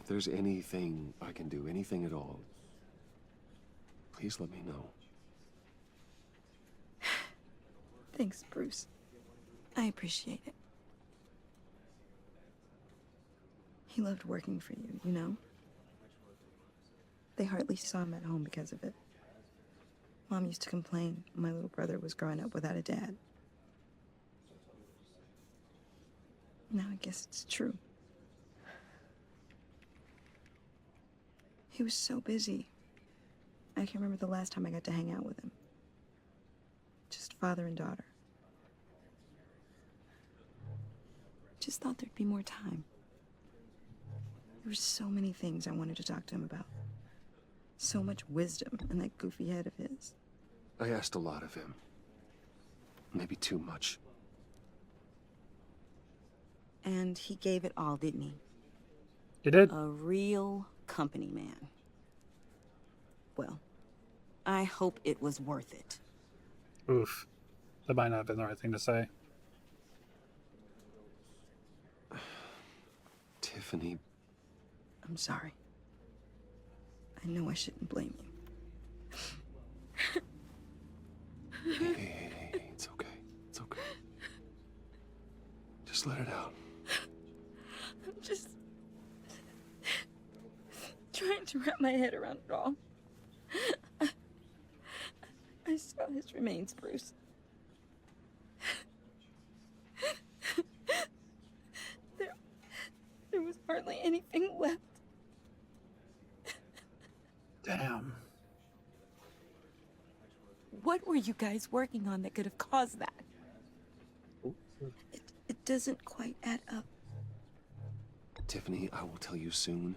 there's anything I can do, anything at all, please let me know. Thanks, Bruce. I appreciate it. He loved working for you, you know? They hardly saw him at home because of it. Mom used to complain my little brother was growing up without a dad. Now I guess it's true. He was so busy. I can't remember the last time I got to hang out with him. Just father and daughter. Just thought there'd be more time. There were so many things I wanted to talk to him about. So much wisdom in that goofy head of his. I asked a lot of him. Maybe too much. And he gave it all, didn't he? He did. A real company man. Well, I hope it was worth it. Oof. That might not have been the right thing to say. Tiffany. I'm sorry. I know I shouldn't blame you. Hey, it's okay. It's okay. Just let it out. I'm just trying to wrap my head around it all. I saw his remains, Bruce. There was hardly anything left. Damn. What were you guys working on that could have caused that? It doesn't quite add up. Tiffany, I will tell you soon.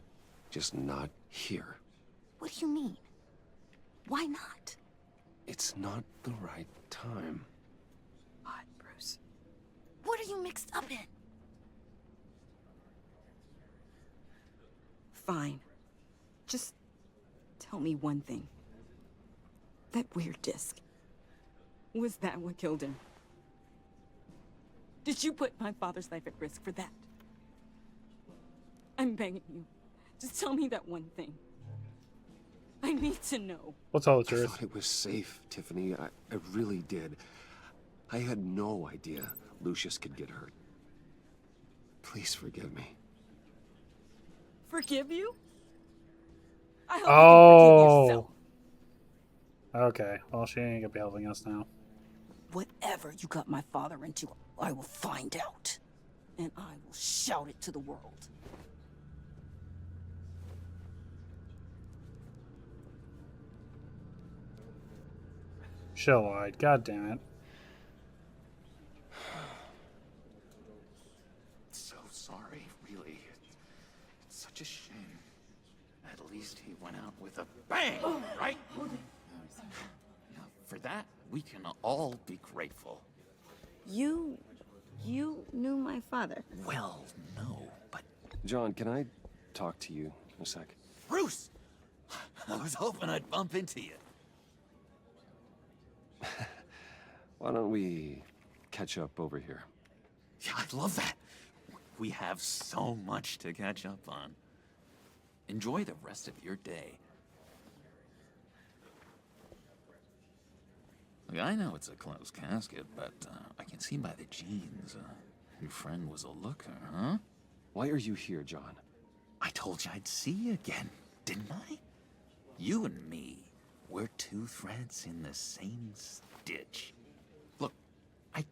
Just not here. What do you mean? Why not? It's not the right time. What, Bruce? What are you mixed up in? Fine. Just tell me one thing. That weird disc. Was that what killed him? Did you put my father's life at risk for that? I'm begging you. Just tell me that one thing. I need to know. We'll tell the I truth. thought it was safe, Tiffany. I really did. I had no idea Lucius could get hurt. Please forgive me. Forgive you? I hope you can forgive yourself. Okay. Well, she ain't gonna be helping us now. Whatever you got my father into, I will find out. And I will shout it to the world. Shell-eyed. God damn it. So sorry, really. It's such a shame. At least he went out with a bang, right? Now, for that, we can all be grateful. You knew my father. Well, no, but... John, can I talk to you in a sec? Bruce! I was hoping I'd bump into you. Why don't we catch up over here? Yeah, I'd love that. We have so much to catch up on. Enjoy the rest of your day. Look, I know it's a closed casket, but I can see by the jeans, your friend was a looker, huh? Why are you here, John? I told you I'd see you again, didn't I? You and me, we're two threads in the same stitch. Look, I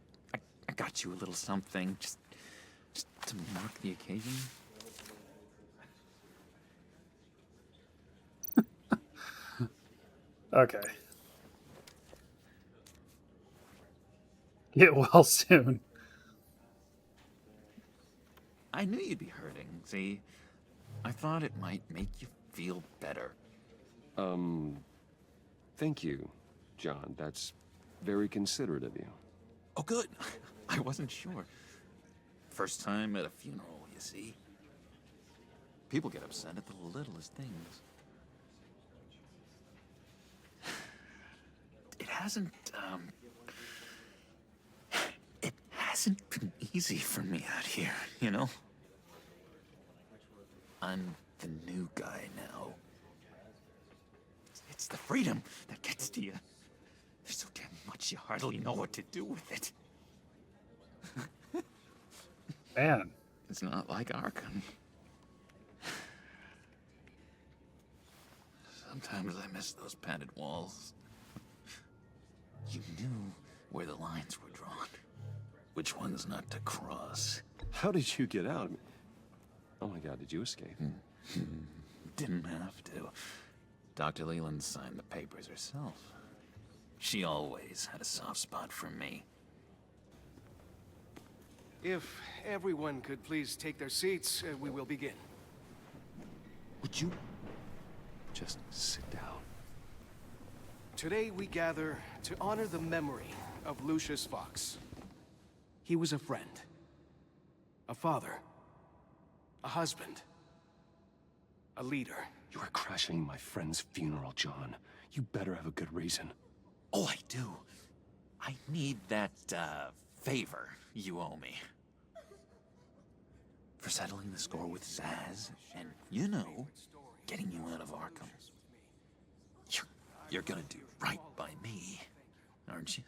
got you a little something, just to mark the occasion. Okay. Get well soon. I knew you'd be hurting. See, I thought it might make you feel better. Thank you, John. That's very considerate of you. Oh, good. I wasn't sure. First time at a funeral, you see. People get upset at the littlest things. It hasn't been easy for me out here, you know? I'm the new guy now. It's the freedom that gets to you. There's so damn much you hardly know what to do with it. Man. It's not like Arkham. Sometimes I miss those padded walls. You knew where the lines were drawn. Which ones not to cross. How did you get out? Oh my God, did you escape? Didn't have to. Dr. Leland signed the papers herself. She always had a soft spot for me. If everyone could please take their seats, we will begin. Would you just sit down? Today we gather to honor the memory of Lucius Fox. He was a friend, a father, a husband, a leader. You are crashing my friend's funeral, John. You better have a good reason. Oh, I do. I need that, favor you owe me. For settling the score with Zaz, and, you know, getting you out of Arkham. You're gonna do right by me, aren't you?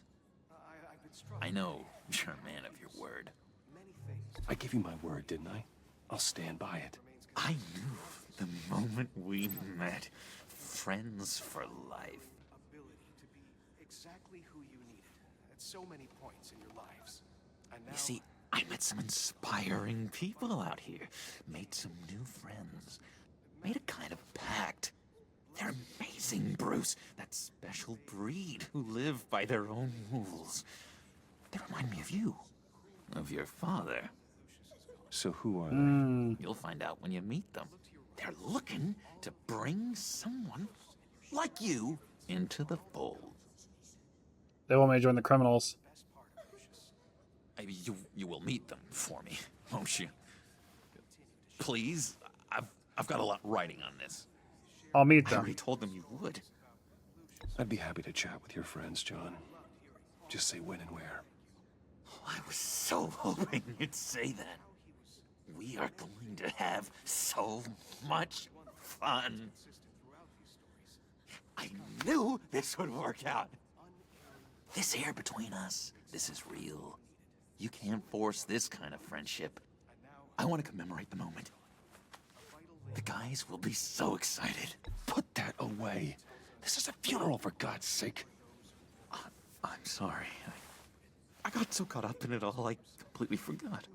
I know you're a man of your word. I gave you my word, didn't I? I'll stand by it. I knew the moment we met. Friends for life. Ability to be exactly who you needed at so many points in your lives. And now... You see, I met some inspiring people out here. Made some new friends. Made a kind of pact. They're amazing, Bruce. That special breed who live by their own rules. They remind me of you. Of your father. So who are they? You'll find out when you meet them. They're looking to bring someone like you into the fold. They want me to join the criminals. You will meet them for me, won't you? Please, I've got a lot writing on this. I'll meet I them. already told them you would. I'd be happy to chat with your friends, John. Just say when and where. I was so hoping you'd say that. We are going to have so much fun. I knew this would work out. This air between us, this is real. You can't force this kind of friendship. I want to commemorate the moment. The guys will be so excited. Put that away. This is a funeral, for God's sake. I'm sorry. I got so caught up in it all, I completely forgot.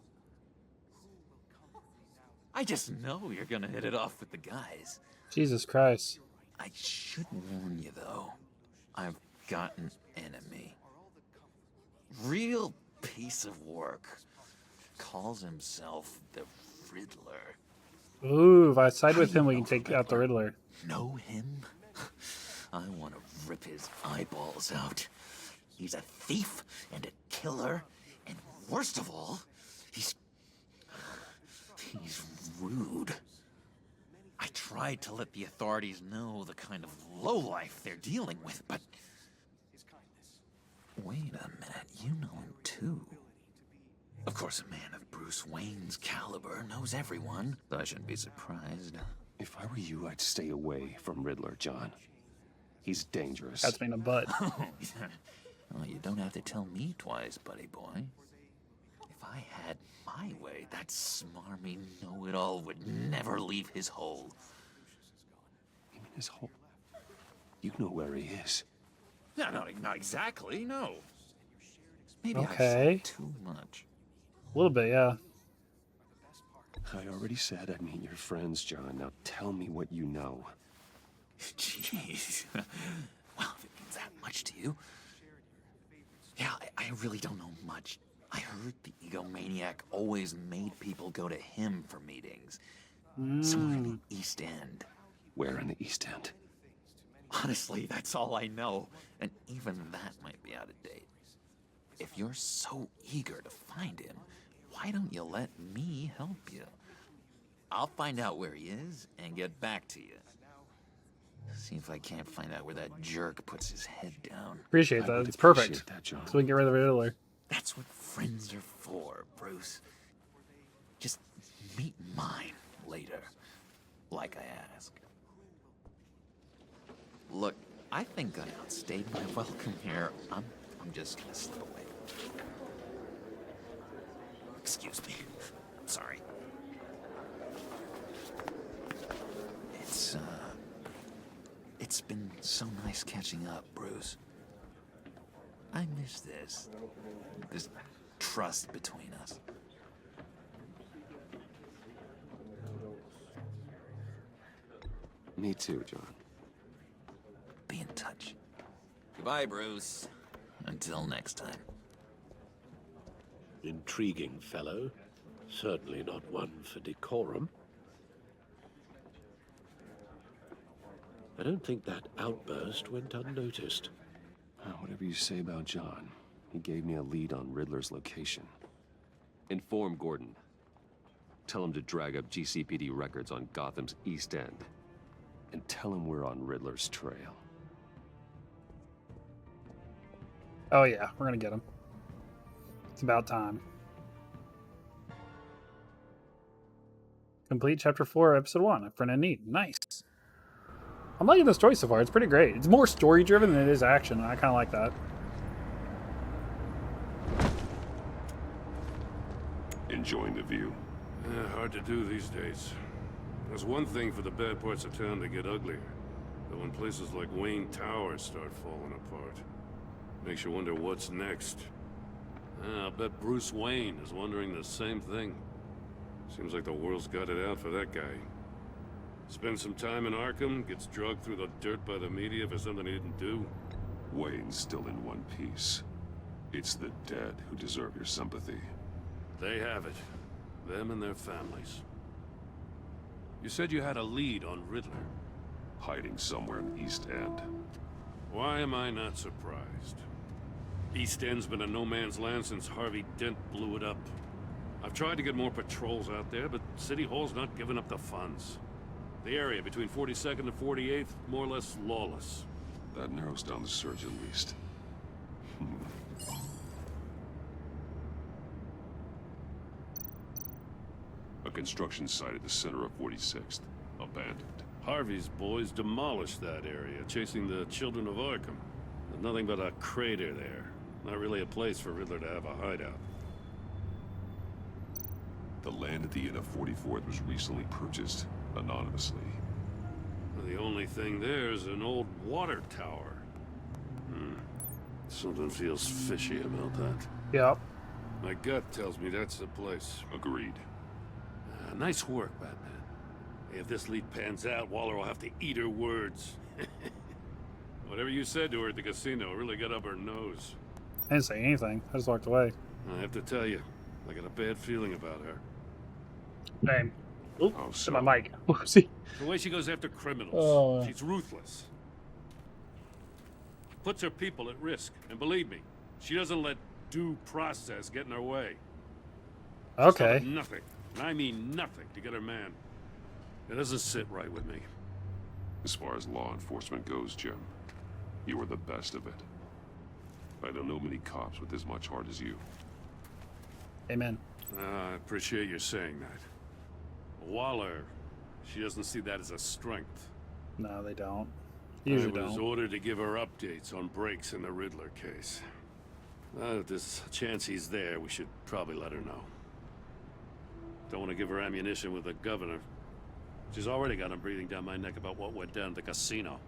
I just know you're gonna hit it off with the guys. Jesus Christ. I should warn you, though. I've got an enemy. Real piece of work. Calls himself the Riddler. Ooh, if I side with him, we can take out the Riddler. Know him? I want to rip his eyeballs out. He's a thief and a killer, and worst of all, he's rude. I tried to let the authorities know the kind of lowlife they're dealing with, but... Wait a minute, you know him too. Of course, a man of Bruce Wayne's caliber knows everyone, so I shouldn't be surprised. If I were you, I'd stay away from Riddler, John. He's dangerous. That's being a butt. Well, you don't have to tell me twice, buddy boy. If I had my way, that smarmy know-it-all would never leave his hole. You mean his hole? You know where he is. No, not exactly, no. Maybe Okay. I've said too much. A little bit, yeah. I already said I'd meet your friends, John. Now tell me what you know. Jeez. Well, if it means that much to you. Yeah, I really don't know much. I heard the egomaniac always made people go to him for meetings. Mm. Somewhere in the East End. Where in the East End? Honestly, that's all I know. And even that might be out of date. If you're so eager to find him, why don't you let me help you? I'll find out where he is and get back to you. See if I can't find out where that jerk puts his head down. Appreciate that. It's perfect. So we can get rid of the Riddler. That's what friends are for, Bruce. Just meet mine later, like I asked. Look, I think I outstayed my welcome here. I'm just gonna slip away. Excuse me. I'm sorry. It's been so nice catching up, Bruce. I miss this trust between us. Me too, John. Be in touch. Goodbye, Bruce. Until next time. Intriguing fellow. Certainly not one for decorum. I don't think that outburst went unnoticed. Whatever you say about John, he gave me a lead on Riddler's location. Inform Gordon. Tell him to drag up GCPD records on Gotham's East End. And tell him we're on Riddler's trail. Oh yeah, we're gonna get him. It's about time. Complete Chapter 4, Episode 1, A Friend in Need. Nice. I'm liking the story so far. It's pretty great. It's more story-driven than it is action. I kind of like that. Enjoying the view? Hard to do these days. There's one thing for the bad parts of town to get uglier. But when places like Wayne Tower start falling apart, makes you wonder what's next. I'll bet Bruce Wayne is wondering the same thing. Seems like the world's got it out for that guy. Spends some time in Arkham, gets drugged through the dirt by the media for something he didn't do. Wayne's still in one piece. It's the dead who deserve your sympathy. They have it. Them and their families. You said you had a lead on Riddler. Hiding somewhere in the East End. Why am I not surprised? East End's been a no-man's land since Harvey Dent blew it up. I've tried to get more patrols out there, but City Hall's not giving up the funds. The area between 42nd and 48th, more or less lawless. That narrows down the search at least. A construction site at the center of 46th. Abandoned. Harvey's boys demolished that area, chasing the children of Arkham. There's nothing but a crater there. Not really a place for Riddler to have a hideout. The land at the end of 44th was recently purchased, anonymously. The only thing there is an old water tower. Something feels fishy about that. Yep. My gut tells me that's the place. Agreed. Nice work, Batman. If this lead pans out, Waller will have to eat her words. Whatever you said to her at the casino really got up her nose. I didn't say anything. I just walked away. I have to tell you, I got a bad feeling about her. Same. Oop, oh, so my mic. Whoopsie. The way she goes after criminals. Oh. She's ruthless. Puts her people at risk. And believe me, she doesn't let due process get in her way. Okay. Nothing. And I mean nothing to get her man. It doesn't sit right with me. As far as law enforcement goes, Jim, you are the best of it. I don't know many cops with as much heart as you. Amen. I appreciate you saying that. Waller, she doesn't see that as a strength. No, they don't. Usually I was don't. ordered to give her updates on breaks in the Riddler case. If there's a chance he's there, we should probably let her know. Don't want to give her ammunition with the governor. She's already got him breathing down my neck about what went down at the casino.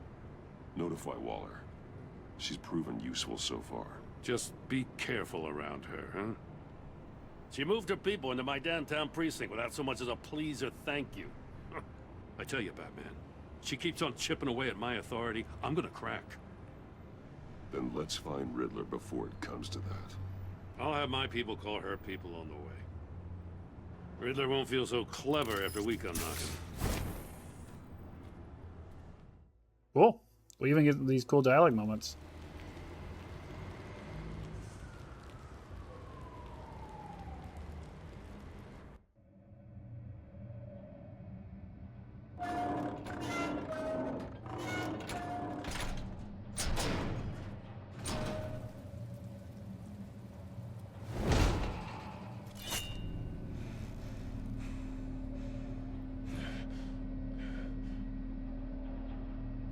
Notify Waller. She's proven useful so far. Just be careful around her, huh? She moved her people into my downtown precinct without so much as a please or thank you. I tell you, Batman, she keeps on chipping away at my authority, I'm gonna crack. Then let's find Riddler before it comes to that. I'll have my people call her people on the way. Riddler won't feel so clever after we come knocking. Cool. We even get these cool dialogue moments.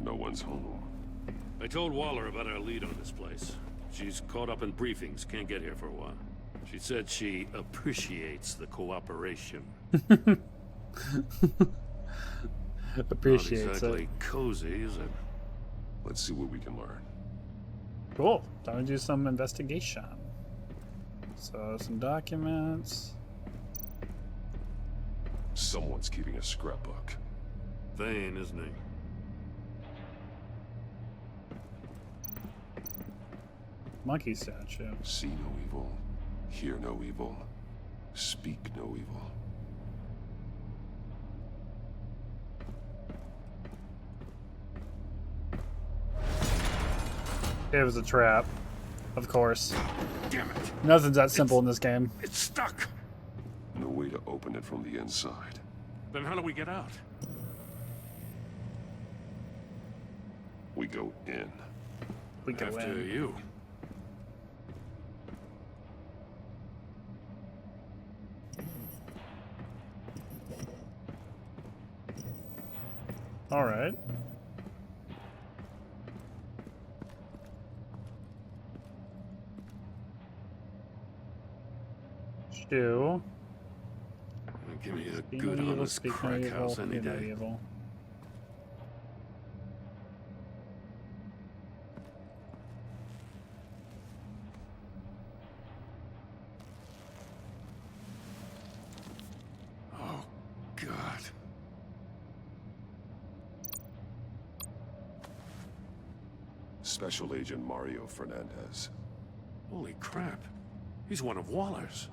No one's home. I told Waller about our lead on this place. She's caught up in briefings, can't get here for a while. She said she appreciates the cooperation. Appreciates Not exactly it. cozy, is it? Let's see what we can learn. Cool. Time to do some investigation. So, some documents. Someone's keeping a scrapbook. Vane, isn't he? Monkey statue. See no evil, hear no evil, speak no evil. It was a trap. Of course. Damn it. Nothing's that simple in this game. It's stuck. No way to open it from the inside. Then how do we get out? We go in. We go After in. you. All right. Stew. Give me a Speak good no evil, honest speak no crack evil, house any hear no day. evil. Oh, God. Special Agent Mario Fernandez. Holy crap. He's one of Waller's.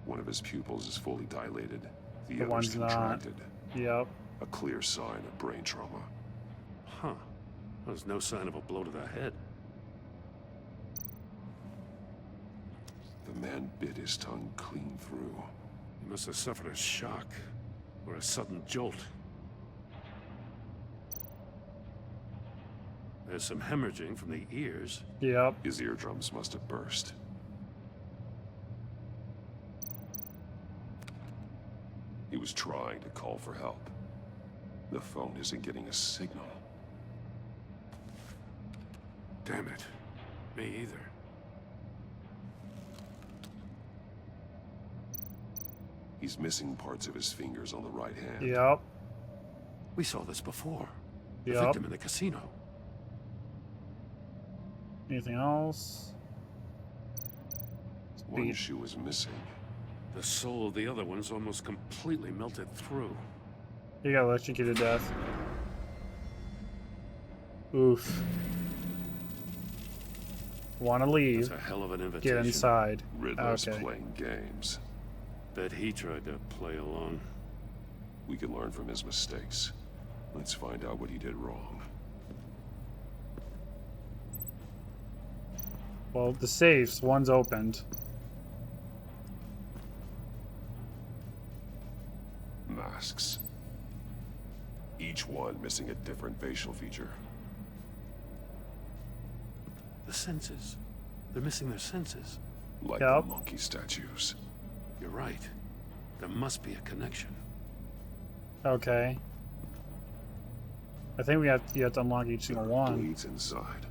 One of his pupils is fully dilated. The The other's one's not. contracted. Yep. A clear sign of brain trauma. Huh. There's no sign of a blow to the head. The man bit his tongue clean through. He must have suffered a shock or a sudden jolt. There's some hemorrhaging from the ears. Yep. His eardrums must have burst. He was trying to call for help. The phone isn't getting a signal. Damn it. Me either. He's missing parts of his fingers on the right hand. Yep. We saw this before. The Yep. victim in the casino. Anything else? One shoe is missing. The soul of the other one's almost completely melted through. You got electrocuted to death. Oof. Want to leave? That's a hell of an invitation. Get inside. Riddler's Okay. playing games. Bet he tried to play along. We can learn from his mistakes. Let's find out what he did wrong. Well, the safes, one's opened. Masks. Each one missing a different facial feature. The senses. They're missing their senses. Like Yep. the monkey statues. You're right. There must be a connection. Okay. I think you have to unlock each single one. Bleeds inside.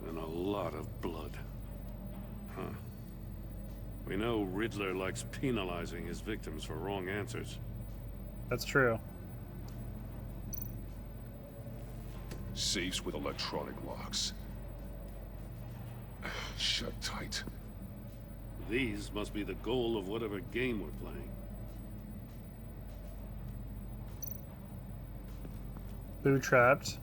And a lot of blood. Huh. We know Riddler likes penalizing his victims for wrong answers. That's true. Safes with electronic locks. Shut tight. These must be the goal of whatever game we're playing. Boo trapped.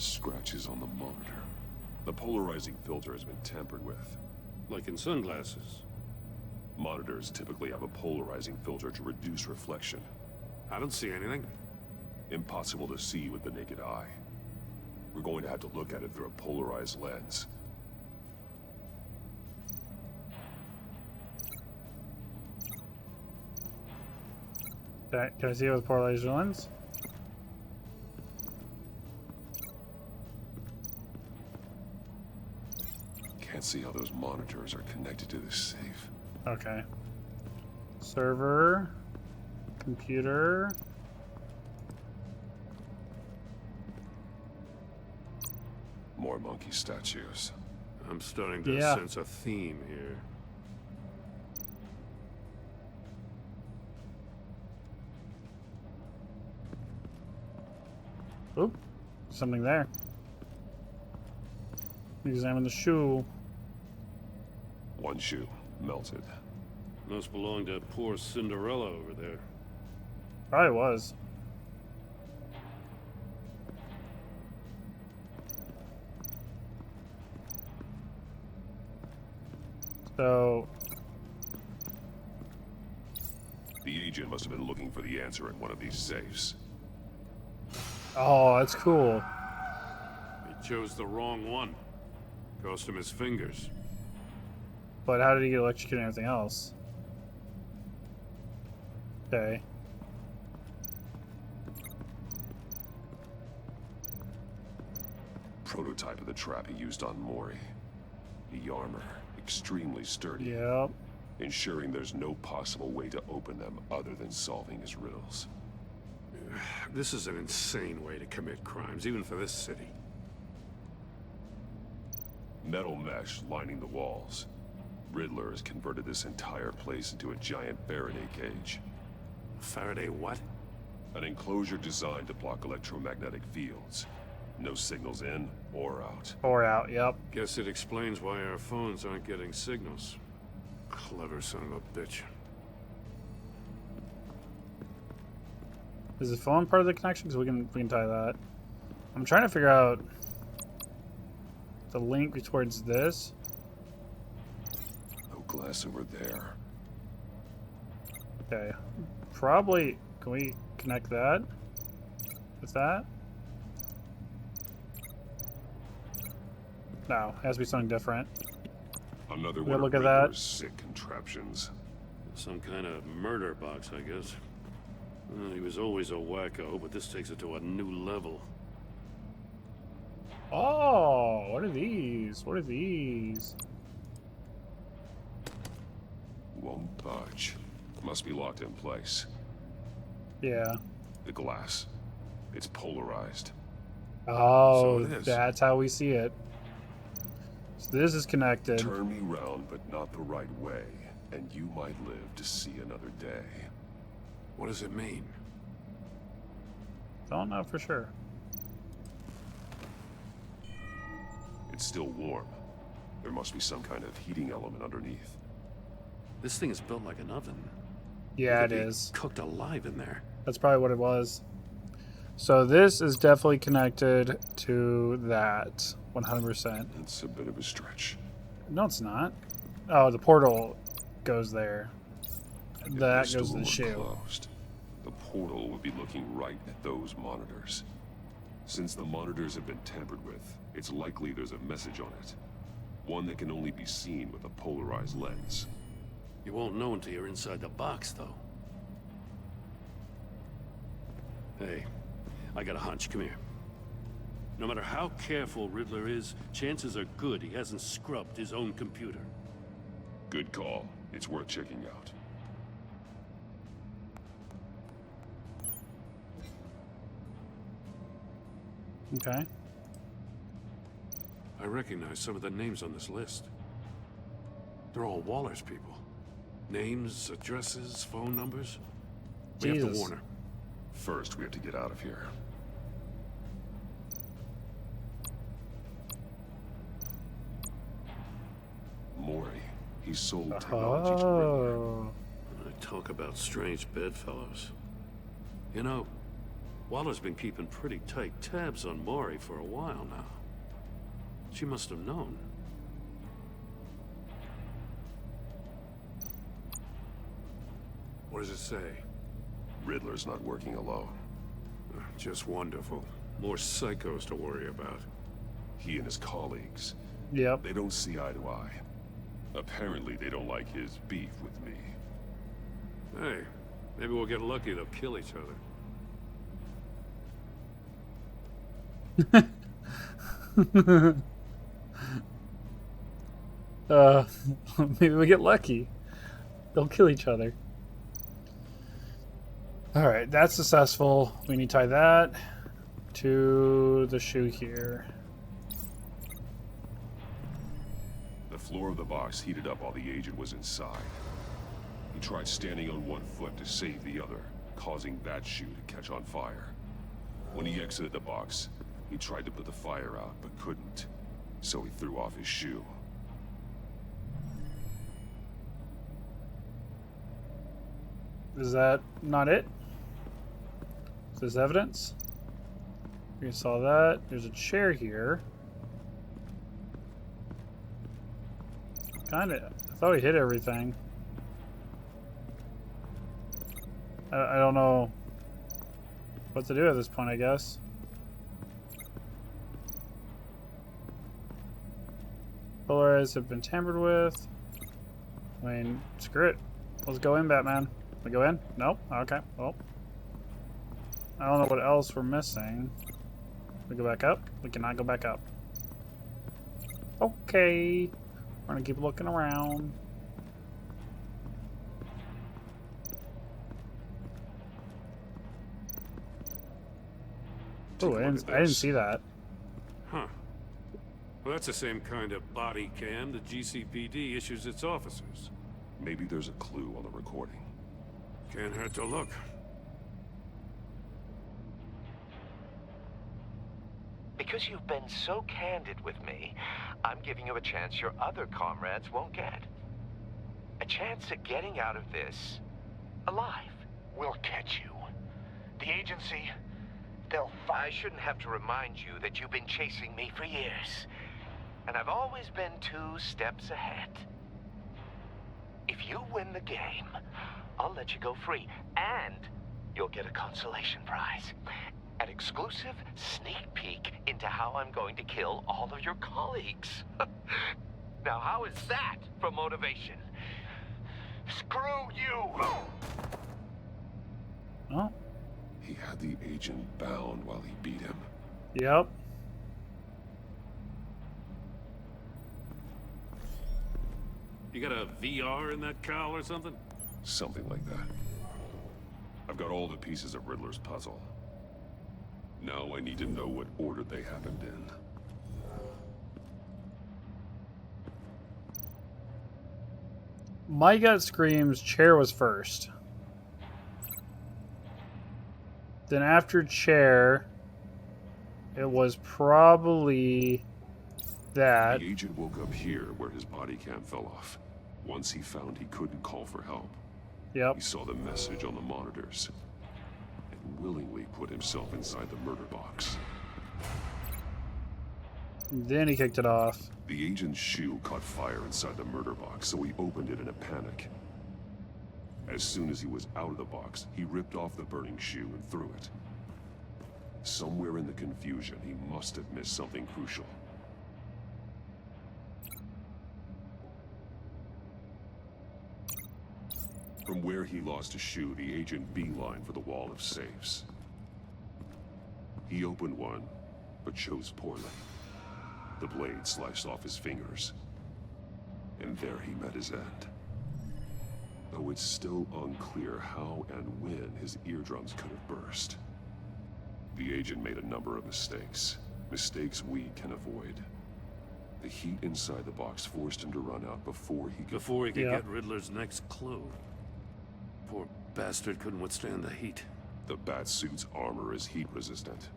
Scratches on the monitor. The polarizing filter has been tampered with. Like in sunglasses. Monitors typically have a polarizing filter to reduce reflection. I don't see anything. Impossible to see with the naked eye. We're going to have to look at it through a polarized lens. Can I see it with polarized lens? Can't see how those monitors are connected to this safe. Okay. Server. Computer. More monkey statues. I'm starting to sense a theme here. Oop. Something there. Examine the shoe. One shoe. Melted. Must belong to poor Cinderella over there. Probably was. So... The agent must have been looking for the answer in one of these safes. Oh, that's cool. He chose the wrong one. Cost him his fingers. But how did he get electrocuted and everything else? Okay. Prototype of the trap he used on Mori. The armor, extremely sturdy. Yep. Ensuring there's no possible way to open them other than solving his riddles. This is an insane way to commit crimes, even for this city. Metal mesh lining the walls. Riddler has converted this entire place into a giant Faraday cage. Faraday what? An enclosure designed to block electromagnetic fields. No signals in or out. Or out, yep. Guess it explains why our phones aren't getting signals. Clever son of a bitch. Is the phone part of the connection? Because we can tie that. I'm trying to figure out the link towards this. No glass over there. Okay. Probably, can we connect that with that? No, it has to be something different. Another We one look of at that. Riddler's sick contraptions. Some kind of murder box, I guess. Well, he was always a wacko, but this takes it to a new level. Oh, what are these? What are these? Won't budge. Must be locked in place. Yeah. The glass. It's polarized. Oh, So it is. that's how we see it. So this is connected. Turn me round, but not the right way, and you might live to see another day. What does it mean? Don't know for sure. It's still warm. There must be some kind of heating element underneath. This thing is built like an oven. Yeah, It it could be is. cooked alive in there. That's probably what it was. So this is definitely connected to that, 100%. It's a bit of a stretch. No, it's not. Oh, the portal goes there. If That this goes to door the were shoe. closed, the portal would be looking right at those monitors. Since the monitors have been tampered with, it's likely there's a message on it. One that can only be seen with a polarized lens. You won't know until you're inside the box, though. Hey, I got a hunch. Come here. No matter how careful Riddler is, chances are good he hasn't scrubbed his own computer. Good call. It's worth checking out. Okay. I recognize some of the names on this list. They're all Waller's people. Names, addresses, phone numbers. We have to Jesus. warn her. First, we have to get out of here. Mori. He sold technology to Riddler. Oh. I talk about strange bedfellows. You know, Waller's been keeping pretty tight tabs on Maury for a while now. She must have known. What does it say? Riddler's not working alone. Just wonderful. More psychos to worry about. He and his colleagues. Yep. They don't see eye to eye. Apparently, they don't like his beef with me. Hey, maybe we'll get lucky. They'll kill each other. Maybe we get lucky. They'll kill each other. Alright, that's successful. We need to tie that to the shoe here. The floor of the box heated up while the agent was inside. He tried standing on one foot to save the other, causing that shoe to catch on fire. When he exited the box, he tried to put the fire out, but couldn't, so he threw off his shoe. Is that not it? Is this evidence? We saw that. There's a chair here. Kinda. I thought we hit everything. I don't know what to do at this point, I guess. Polarized have been tampered with. I mean, screw it. Let's go in, Batman. We go in? Nope. Okay. Well. I don't know what else we're missing. We go back up? We cannot go back up. Okay. We're gonna keep looking around. Oh, I didn't see that. Huh. Well, that's the same kind of body cam the GCPD issues its officers. Maybe there's a clue on the recording. Can't hurt to look. Because you've been so candid with me, I'm giving you a chance your other comrades won't get. A chance at getting out of this alive. We'll catch you. The agency, they'll find... I shouldn't have to remind you that you've been chasing me for years. And I've always been 2 steps ahead. If you win the game, I'll let you go free. And you'll get a consolation prize. An exclusive sneak peek into how I'm going to kill all of your colleagues. Now, how is that for motivation? Screw you! Oh. He had the agent bound while he beat him. Yep. You got a VR in that cowl or something? Something like that. I've got all the pieces of Riddler's puzzle. Now I need to know what order they happened in. My gut screams chair was first. Then after chair, it was probably that. The agent woke up here where his body cam fell off. Once he found he couldn't call for help. Yep. He saw the message on the monitors and willingly put himself inside the murder box. Then he kicked it off. The agent's shoe caught fire inside the murder box, so he opened it in a panic. As soon as he was out of the box, he ripped off the burning shoe and threw it. Somewhere in the confusion, he must have missed something crucial. From where he lost a shoe, the agent beelined for the wall of safes. He opened one, but chose poorly. The blade sliced off his fingers. And there he met his end. Though it's still unclear how and when his eardrums could have burst. The agent made a number of mistakes. Mistakes we can avoid. The heat inside the box forced him to run out before he could... get Riddler's next clue. Poor bastard couldn't withstand the heat. The Batsuit's armor is heat resistant.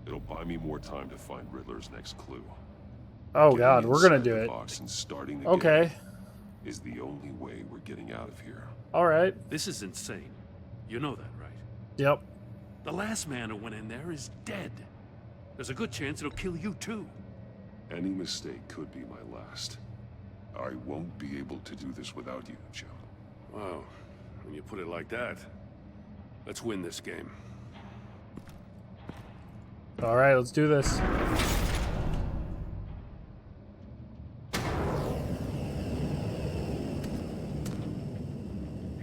It'll buy me more time to find Riddler's next clue. Oh God, we're gonna do it. Box and starting the okay. game is the only way we're getting out of here. All right. This is insane. You know that, right? Yep. The last man who went in there is dead. There's a good chance it'll kill you too. Any mistake could be my last. I won't be able to do this without you, Joe. Wow, when you put it like that, let's win this game. All right, let's do this.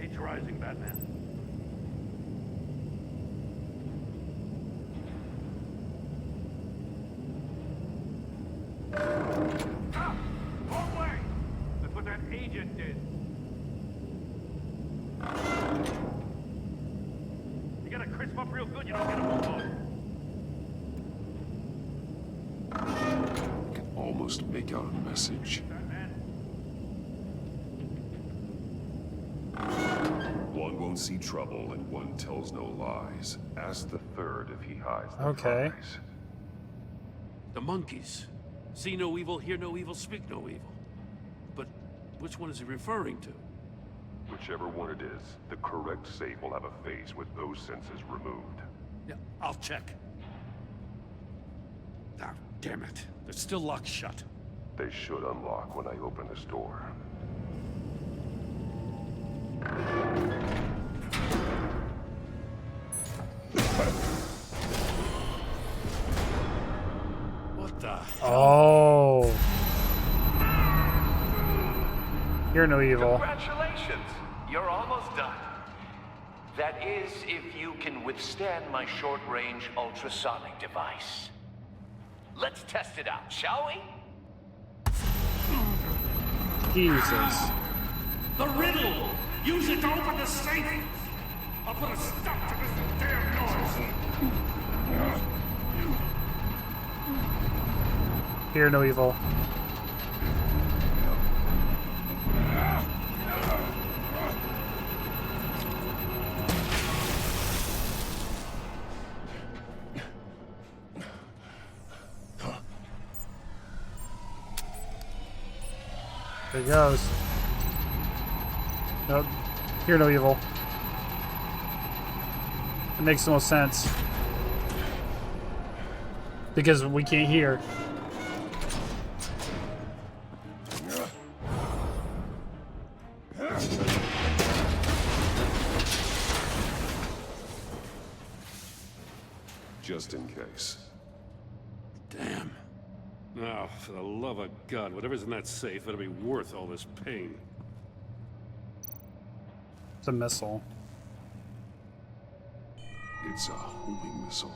Heat's rising, Batman. Wrong way! That's what that agent did. You gotta crisp up real good, you don't get a move on. I can almost make out a message. One won't see trouble and one tells no lies. Ask the third if he hides the prize. The monkeys. See no evil, hear no evil, speak no evil. But which one is he referring to? Whichever one it is, the correct safe will have a face with those senses removed. Yeah, I'll check. Ah, damn it. They're still locked shut. They should unlock when I open this door. What the hell? Oh. You're no evil. Congratulations! You're almost done. That is, if you can withstand my short-range ultrasonic device. Let's test it out, shall we? Jesus. The riddle! Use it to open the safe! I'll put a stop to this damn noise! Fear no evil. There he goes. Nope. Hear no evil. It makes the most sense. Because we can't hear. Just in case. Damn. Now, for the love of God, whatever's in that safe better be worth all this pain. It's a missile. It's a homing missile.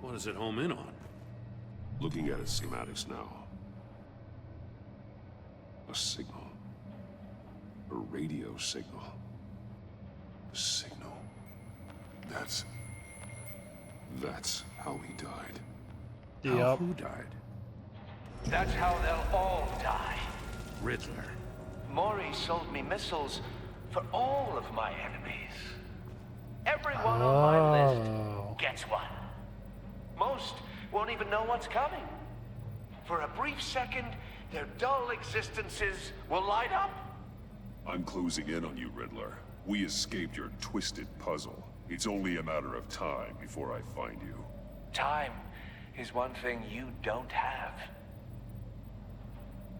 What does it home in on? Looking at its schematics now. A signal. A radio signal. A signal. That's how he died. Yep. Who died? That's how they'll all die. Riddler. Maury sold me missiles for all of my enemies. Everyone on my list gets one. Most won't even know what's coming. For a brief second, their dull existences will light up. I'm closing in on you, Riddler. We escaped your twisted puzzle. It's only a matter of time before I find you. Time is one thing you don't have.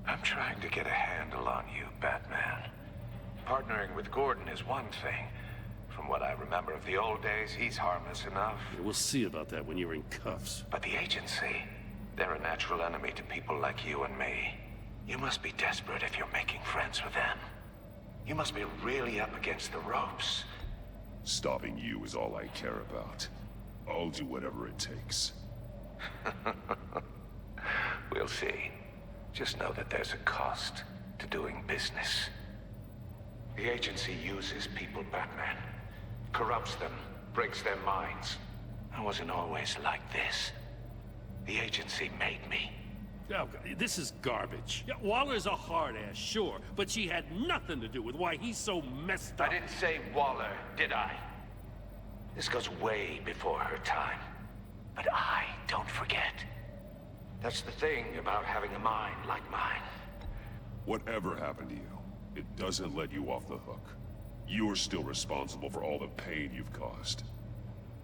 I'm trying to get a handle on you, Batman. Partnering with Gordon is one thing. From what I remember of the old days, he's harmless enough. Yeah, we'll see about that when you're in cuffs. But the agency, they're a natural enemy to people like you and me. You must be desperate if you're making friends with them. You must be really up against the ropes. Stopping you is all I care about. I'll do whatever it takes. We'll see. Just know that there's a cost to doing business. The agency uses people, Batman. Corrupts them, breaks their minds. I wasn't always like this. The agency made me. Oh, this is garbage. Yeah, Waller's a hard ass, sure, but she had nothing to do with why he's so messed up. I didn't say Waller, did I? This goes way before her time. But I don't forget. That's the thing about having a mind like mine. Whatever happened to you, it doesn't let you off the hook. You're still responsible for all the pain you've caused.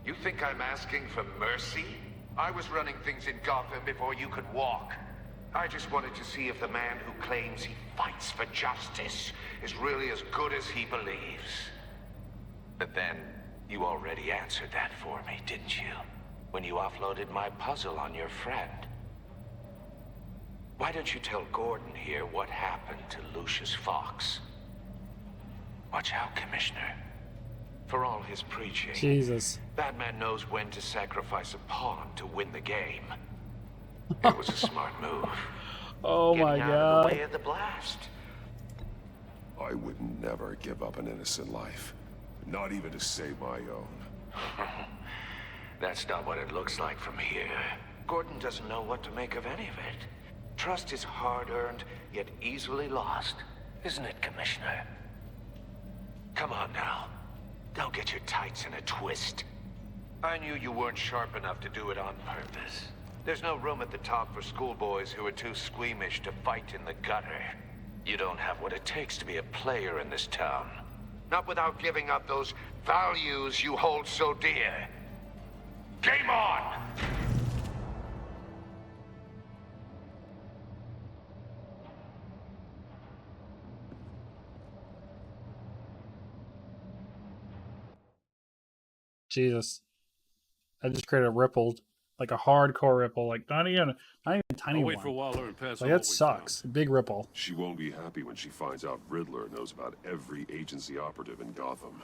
You think I'm asking for mercy? I was running things in Gotham before you could walk. I just wanted to see if the man who claims he fights for justice is really as good as he believes. But then, you already answered that for me, didn't you? When you offloaded my puzzle on your friend. Why don't you tell Gordon here what happened to Lucius Fox? Watch out, Commissioner. For all his preaching, Jesus. Batman knows when to sacrifice a pawn to win the game. It was a smart move. Oh my Getting out of the God. way of the blast. I would never give up an innocent life. Not even to save my own. That's not what it looks like from here. Gordon doesn't know what to make of any of it. Trust is hard-earned, yet easily lost. Isn't it, Commissioner? Come on now. Don't get your tights in a twist. I knew you weren't sharp enough to do it on purpose. There's no room at the top for schoolboys who are too squeamish to fight in the gutter. You don't have what it takes to be a player in this town. Not without giving up those values you hold so dear. Game on! Jesus. I just created a ripple, like a hardcore ripple, like not even a tiny I'll one. wait for Waller and pass Like on that what we sucks. Big ripple. She won't be happy when she finds out Riddler knows about every agency operative in Gotham.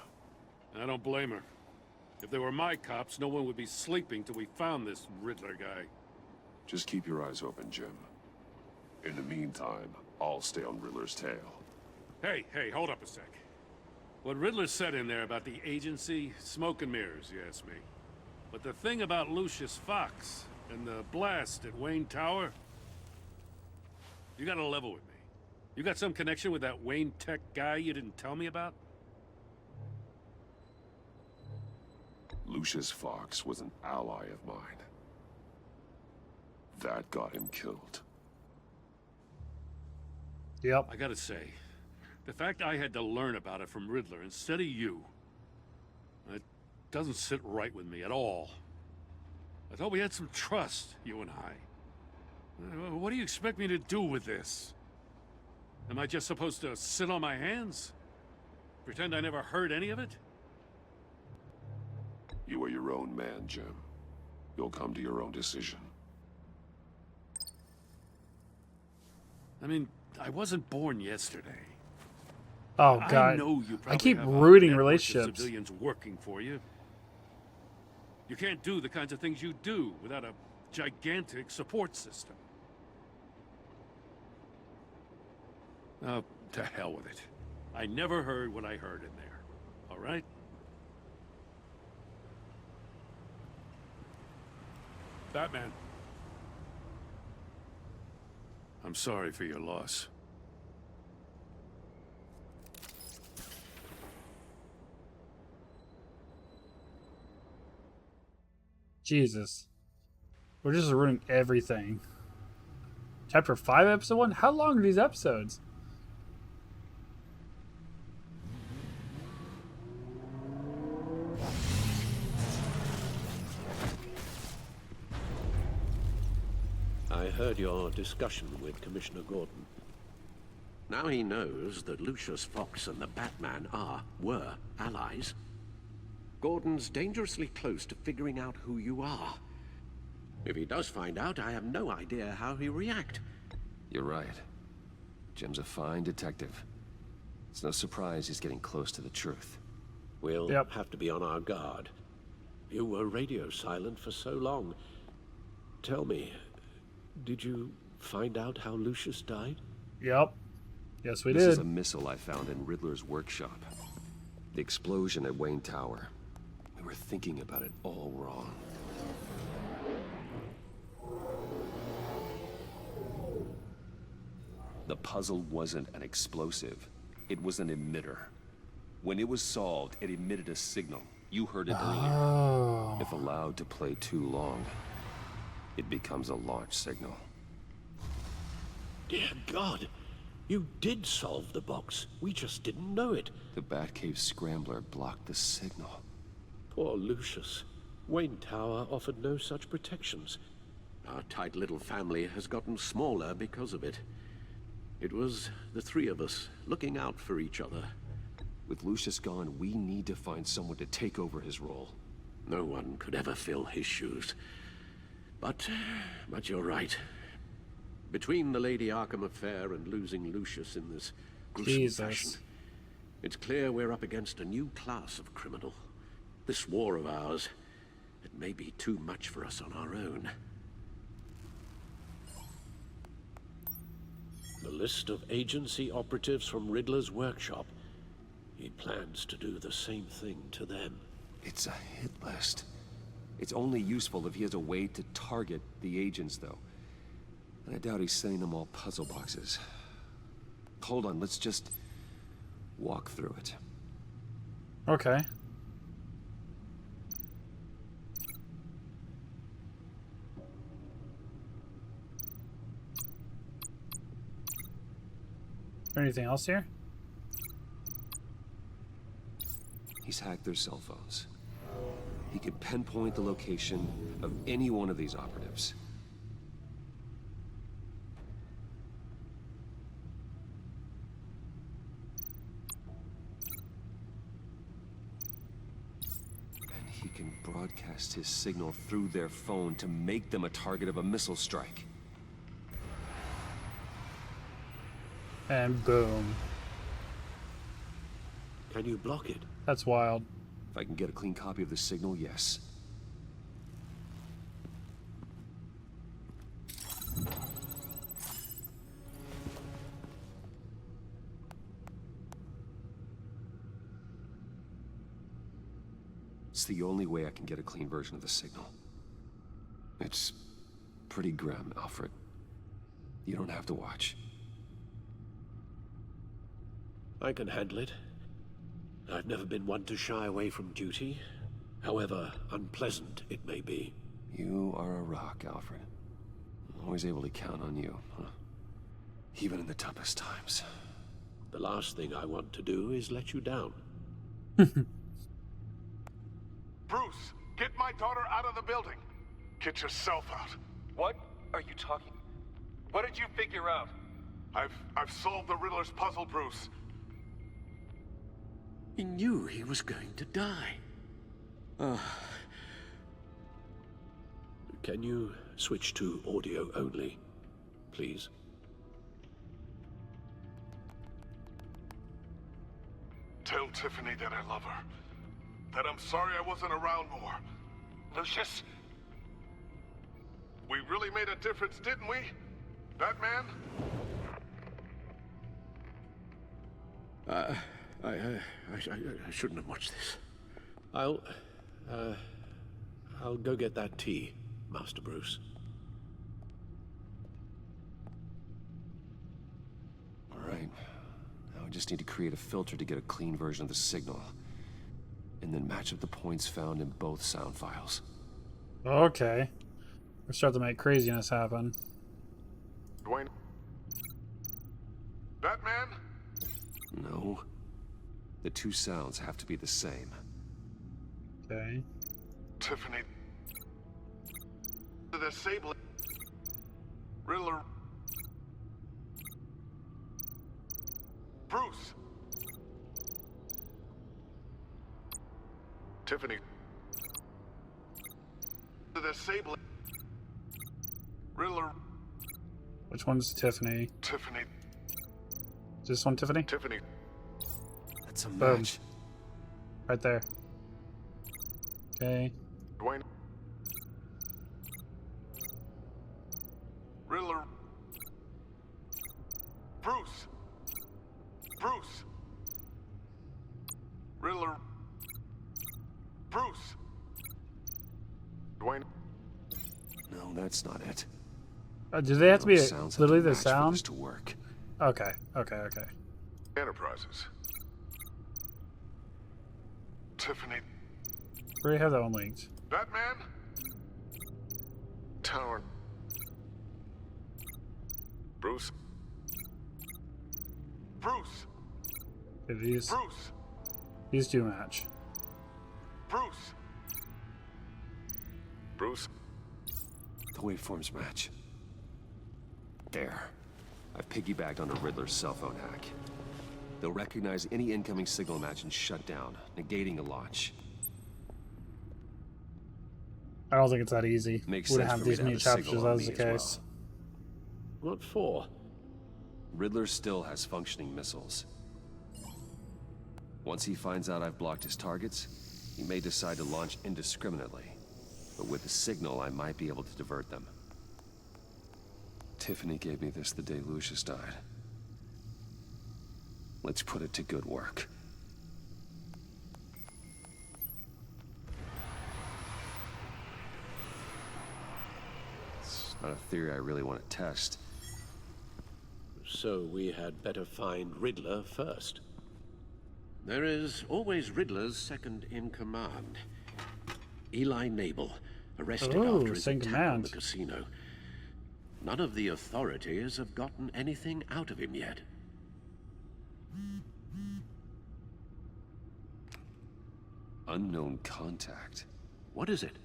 I don't blame her. If they were my cops, no one would be sleeping till we found this Riddler guy. Just keep your eyes open, Jim. In the meantime, I'll stay on Riddler's tail. Hey, hold up a sec. What Riddler said in there about the agency, smoke and mirrors, you ask me. But the thing about Lucius Fox and the blast at Wayne Tower, you gotta level with me. You got some connection with that Wayne Tech guy you didn't tell me about? Lucius Fox was an ally of mine. That got him killed. Yep. I gotta say, the fact I had to learn about it from Riddler instead of you, it doesn't sit right with me at all. I thought we had some trust, you and I. What do you expect me to do with this? Am I just supposed to sit on my hands? Pretend I never heard any of it? You are your own man, Jim. You'll come to your own decision. I mean, I wasn't born yesterday. Oh God. I know you I probably keep have a rooting network of relationships. civilians working for you. You can't do the kinds of things you do without a gigantic support system. Oh, to hell with it. I never heard what I heard in there. All right? Batman. I'm sorry for your loss. Jesus. We're just ruining everything. Chapter 5, episode 1? How long are these episodes? I heard your discussion with Commissioner Gordon. Now he knows that Lucius Fox and the Batman were allies. Gordon's dangerously close to figuring out who you are. If he does find out, I have no idea how he'll react. You're right. Jim's a fine detective. It's no surprise he's getting close to the truth. We'll have to be on our guard. You were radio silent for so long. Tell me, did you find out how Lucius died? Yep. Yes, we This did. is a missile I found in Riddler's workshop. The explosion at Wayne Tower. We were thinking about it all wrong. The puzzle wasn't an explosive. It was an emitter. When it was solved, it emitted a signal. You heard it earlier. If allowed to play too long, it becomes a launch signal. Dear God, you did solve the box. We just didn't know it. The Batcave Scrambler blocked the signal. Poor Lucius. Wayne Tower offered no such protections. Our tight little family has gotten smaller because of it. It was the three of us looking out for each other. With Lucius gone, we need to find someone to take over his role. No one could ever fill his shoes. But you're right. Between the Lady Arkham affair and losing Lucius in this gruesome fashion, it's clear we're up against a new class of criminal. This war of ours, it may be too much for us on our own. The list of agency operatives from Riddler's workshop. He plans to do the same thing to them. It's a hit list. It's only useful if he has a way to target the agents, though. And I doubt he's sending them all puzzle boxes. Hold on, let's just walk through it. Okay. Anything else here? He's hacked their cell phones. He can pinpoint the location of any one of these operatives. And he can broadcast his signal through their phone to make them a target of a missile strike. And boom. Can you block it? That's wild. If I can get a clean copy of the signal, yes. It's the only way I can get a clean version of the signal. It's pretty grim, Alfred. You don't have to watch. I can handle it. I've never been one to shy away from duty, however unpleasant it may be. You are a rock, Alfred. I'm always able to count on you, huh? Even in the toughest times. The last thing I want to do is let you down. Bruce, get my daughter out of the building. Get yourself out. What are you talking? What did you figure out? I've solved the Riddler's puzzle, Bruce. He knew he was going to die. Can you switch to audio only, please? Tell Tiffany that I love her. That I'm sorry I wasn't around more. Lucius? We really made a difference, didn't we? Batman? I shouldn't have watched this. I'll go get that tea, Master Bruce. All right. Now I just need to create a filter to get a clean version of the signal. And then match up the points found in both sound files. Okay. We're starting to make craziness happen. Dwayne? Batman? No. The two sounds have to be the same. Okay. Tiffany. The disabling. Riddler. Bruce. Tiffany. The disabling. Riddler. Which one's Tiffany? Tiffany. Is this one Tiffany? Tiffany. That's a Boom. match. Right there. Okay. Dwayne. Riddler. Bruce. Bruce. Riddler. Bruce. Dwayne. No, that's not it. Do they have to be Those sounds have literally to the match for sound? this to work. Okay. Okay. Okay. Enterprises. Tiffany. We already have that one linked. Batman. Tower. Bruce. Bruce. Okay, these do match. Bruce. Bruce? The waveforms match. There. I've piggybacked onto Riddler's cell phone hack. They'll recognize any incoming signal match and shut down, negating a launch. I don't think it's that easy. Makes Wouldn't sense have for me these to many have a signal chapters on as me the as case. well. What for? Riddler still has functioning missiles. Once he finds out I've blocked his targets, he may decide to launch indiscriminately. But with the signal, I might be able to divert them. Tiffany gave me this the day Lucius died. Let's put it to good work. It's not a theory I really want to test. So we had better find Riddler first. There is always Riddler's second in command. Eli Nabel, arrested after his attack on the casino. None of the authorities have gotten anything out of him yet. Unknown contact. What is it?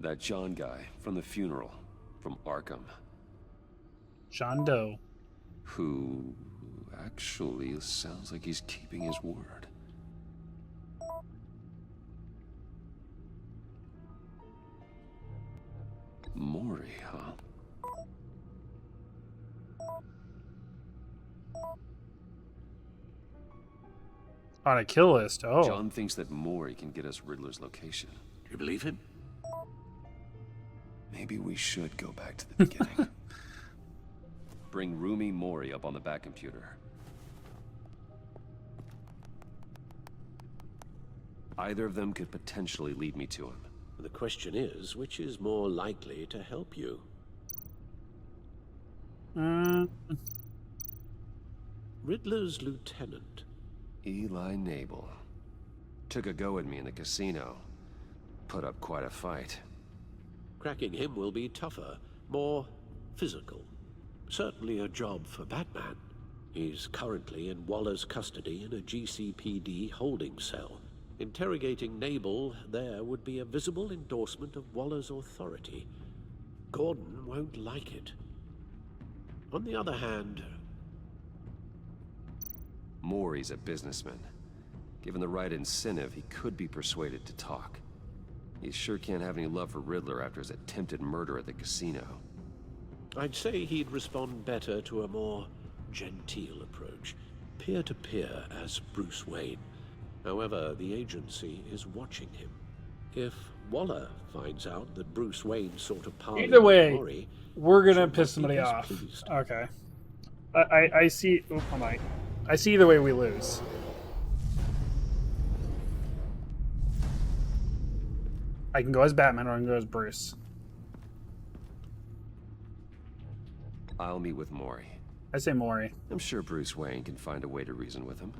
That John guy from the funeral, from Arkham. John Doe. Who actually sounds like he's keeping his word. Maury, huh? On a kill list, oh. John thinks that Maury can get us Riddler's location. Do you believe him? Maybe we should go back to the beginning. Bring Rumi Maury up on the back computer. Either of them could potentially lead me to him. The question is, which is more likely to help you? Riddler's lieutenant. Eli Nabel. Took a go at me in the casino. Put up quite a fight. Cracking him will be tougher, more physical. Certainly a job for Batman. He's currently in Waller's custody in a GCPD holding cell. Interrogating Nabel there would be a visible endorsement of Waller's authority. Gordon won't like it. On the other hand... Maury's a businessman. Given the right incentive, he could be persuaded to talk. He sure can't have any love for Riddler after his attempted murder at the casino. I'd say he'd respond better to a more genteel approach. Peer-to-peer as Bruce Wayne. However, the agency is watching him. If Waller finds out that Bruce Wayne sort of parley Either way, with Maury, we're gonna piss somebody off. Okay. I see. Oh, I see either way we lose. I can go as Batman or I can go as Bruce. I'll meet with Maury. I say Maury. I'm sure Bruce Wayne can find a way to reason with him.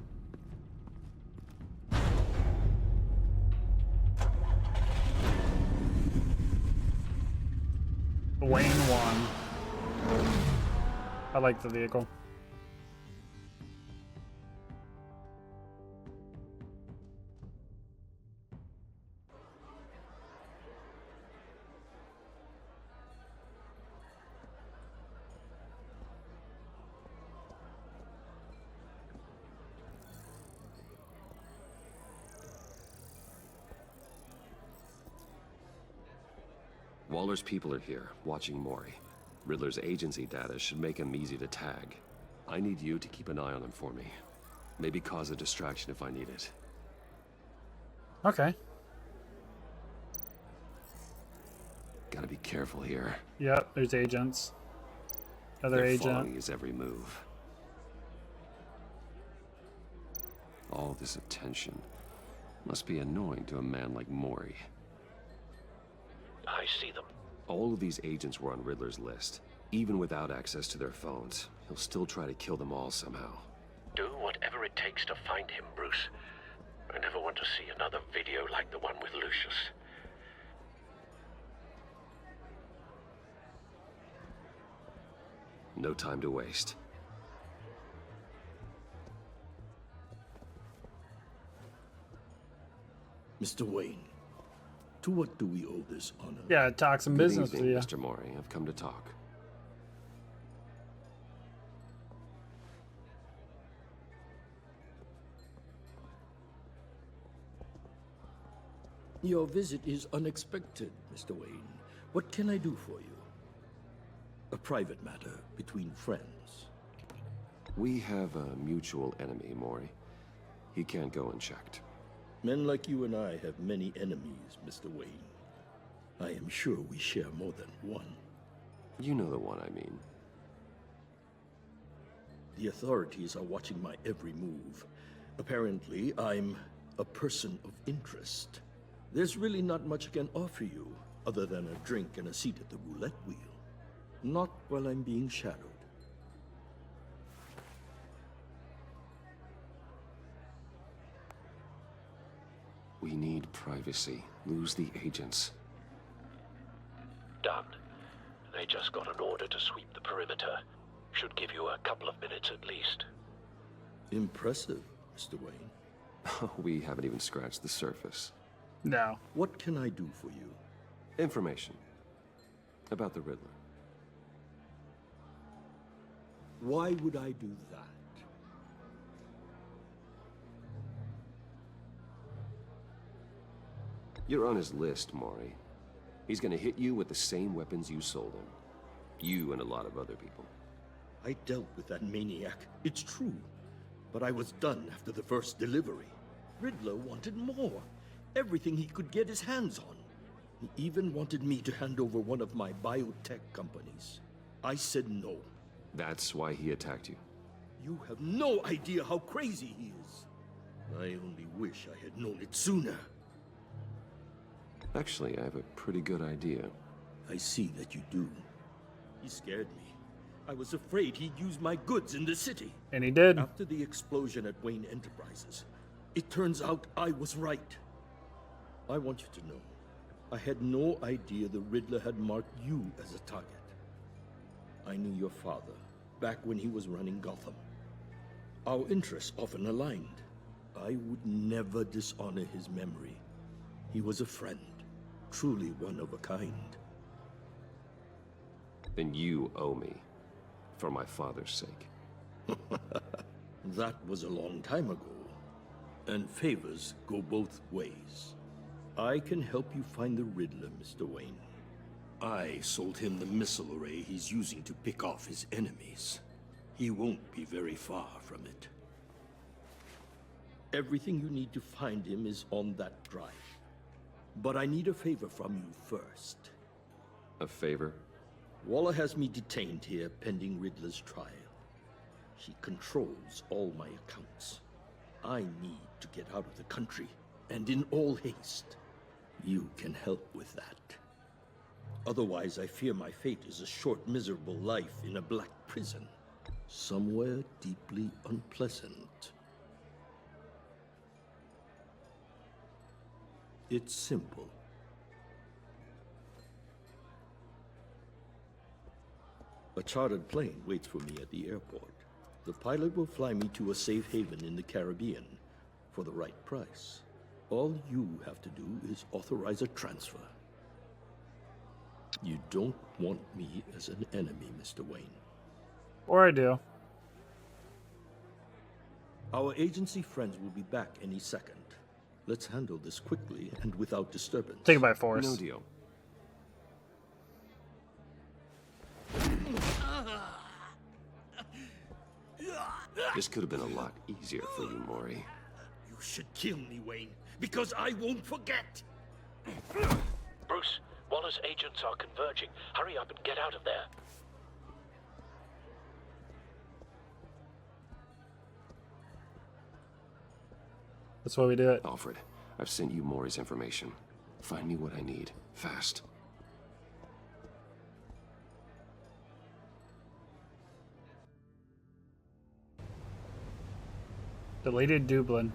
Wayne won. I like the vehicle. Waller's people are here, watching Maury. Riddler's agency data should make him easy to tag. I need you to keep an eye on him for me. Maybe cause a distraction if I need it. Okay. Gotta be careful here. Yep, there's agents. Other They're agent. following his every move. All this attention must be annoying to a man like Maury. I see them. All of these agents were on Riddler's list. Even without access to their phones, he'll still try to kill them all somehow. Do whatever it takes to find him, Bruce. I never want to see another video like the one with Lucius. No time to waste. Mr. Wayne, To what do we owe this honor? Yeah, talk some Good business evening, to you. Mr. Mori. I've come to talk. Your visit is unexpected, Mr. Wayne. What can I do for you? A private matter between friends. We have a mutual enemy, Mori. He can't go unchecked. Men like you and I have many enemies, Mr. Wayne. I am sure we share more than one. You know the one I mean. The authorities are watching my every move. Apparently, I'm a person of interest. There's really not much I can offer you, other than a drink and a seat at the roulette wheel. Not while I'm being shadowed. We need privacy. Lose the agents. Done. They just got an order to sweep the perimeter. Should give you a couple of minutes at least. Impressive, Mr. Wayne. We haven't even scratched the surface. No. What can I do for you? Information. About the Riddler. Why would I do that? You're on his list, Mori. He's gonna hit you with the same weapons you sold him. You and a lot of other people. I dealt with that maniac, it's true. But I was done after the first delivery. Riddler wanted more. Everything he could get his hands on. He even wanted me to hand over one of my biotech companies. I said no. That's why he attacked you. You have no idea how crazy he is. I only wish I had known it sooner. Actually, I have a pretty good idea. I see that you do. He scared me. I was afraid he'd use my goods in the city. And he did. After the explosion at Wayne Enterprises, it turns out I was right. I want you to know, I had no idea the Riddler had marked you as a target. I knew your father, back when he was running Gotham. Our interests often aligned. I would never dishonor his memory. He was a friend, truly one of a kind. Then you owe me, for my father's sake. That was a long time ago, and favors go both ways. I can help you find the Riddler, Mr. Wayne. I sold him the missile array he's using to pick off his enemies. He won't be very far from it. Everything you need to find him is on that drive. But I need a favor from you first. A favor? Waller has me detained here pending Riddler's trial. He controls all my accounts. I need to get out of the country, and in all haste. You can help with that. Otherwise, I fear my fate is a short, miserable life in a black prison. Somewhere deeply unpleasant. It's simple. A chartered plane waits for me at the airport. The pilot will fly me to a safe haven in the Caribbean for the right price. All you have to do is authorize a transfer. You don't want me as an enemy, Mr. Wayne. Or I do. Our agency friends will be back any second. Let's handle this quickly and without disturbance. Take it by force. No deal. This could have been a lot easier for you, Mori. You should kill me, Wayne, because I won't forget. Bruce, Waller's agents are converging. Hurry up and get out of there. That's why we do it. Alfred, I've sent you Mori's information. Find me what I need. Fast. Deleted Dublin.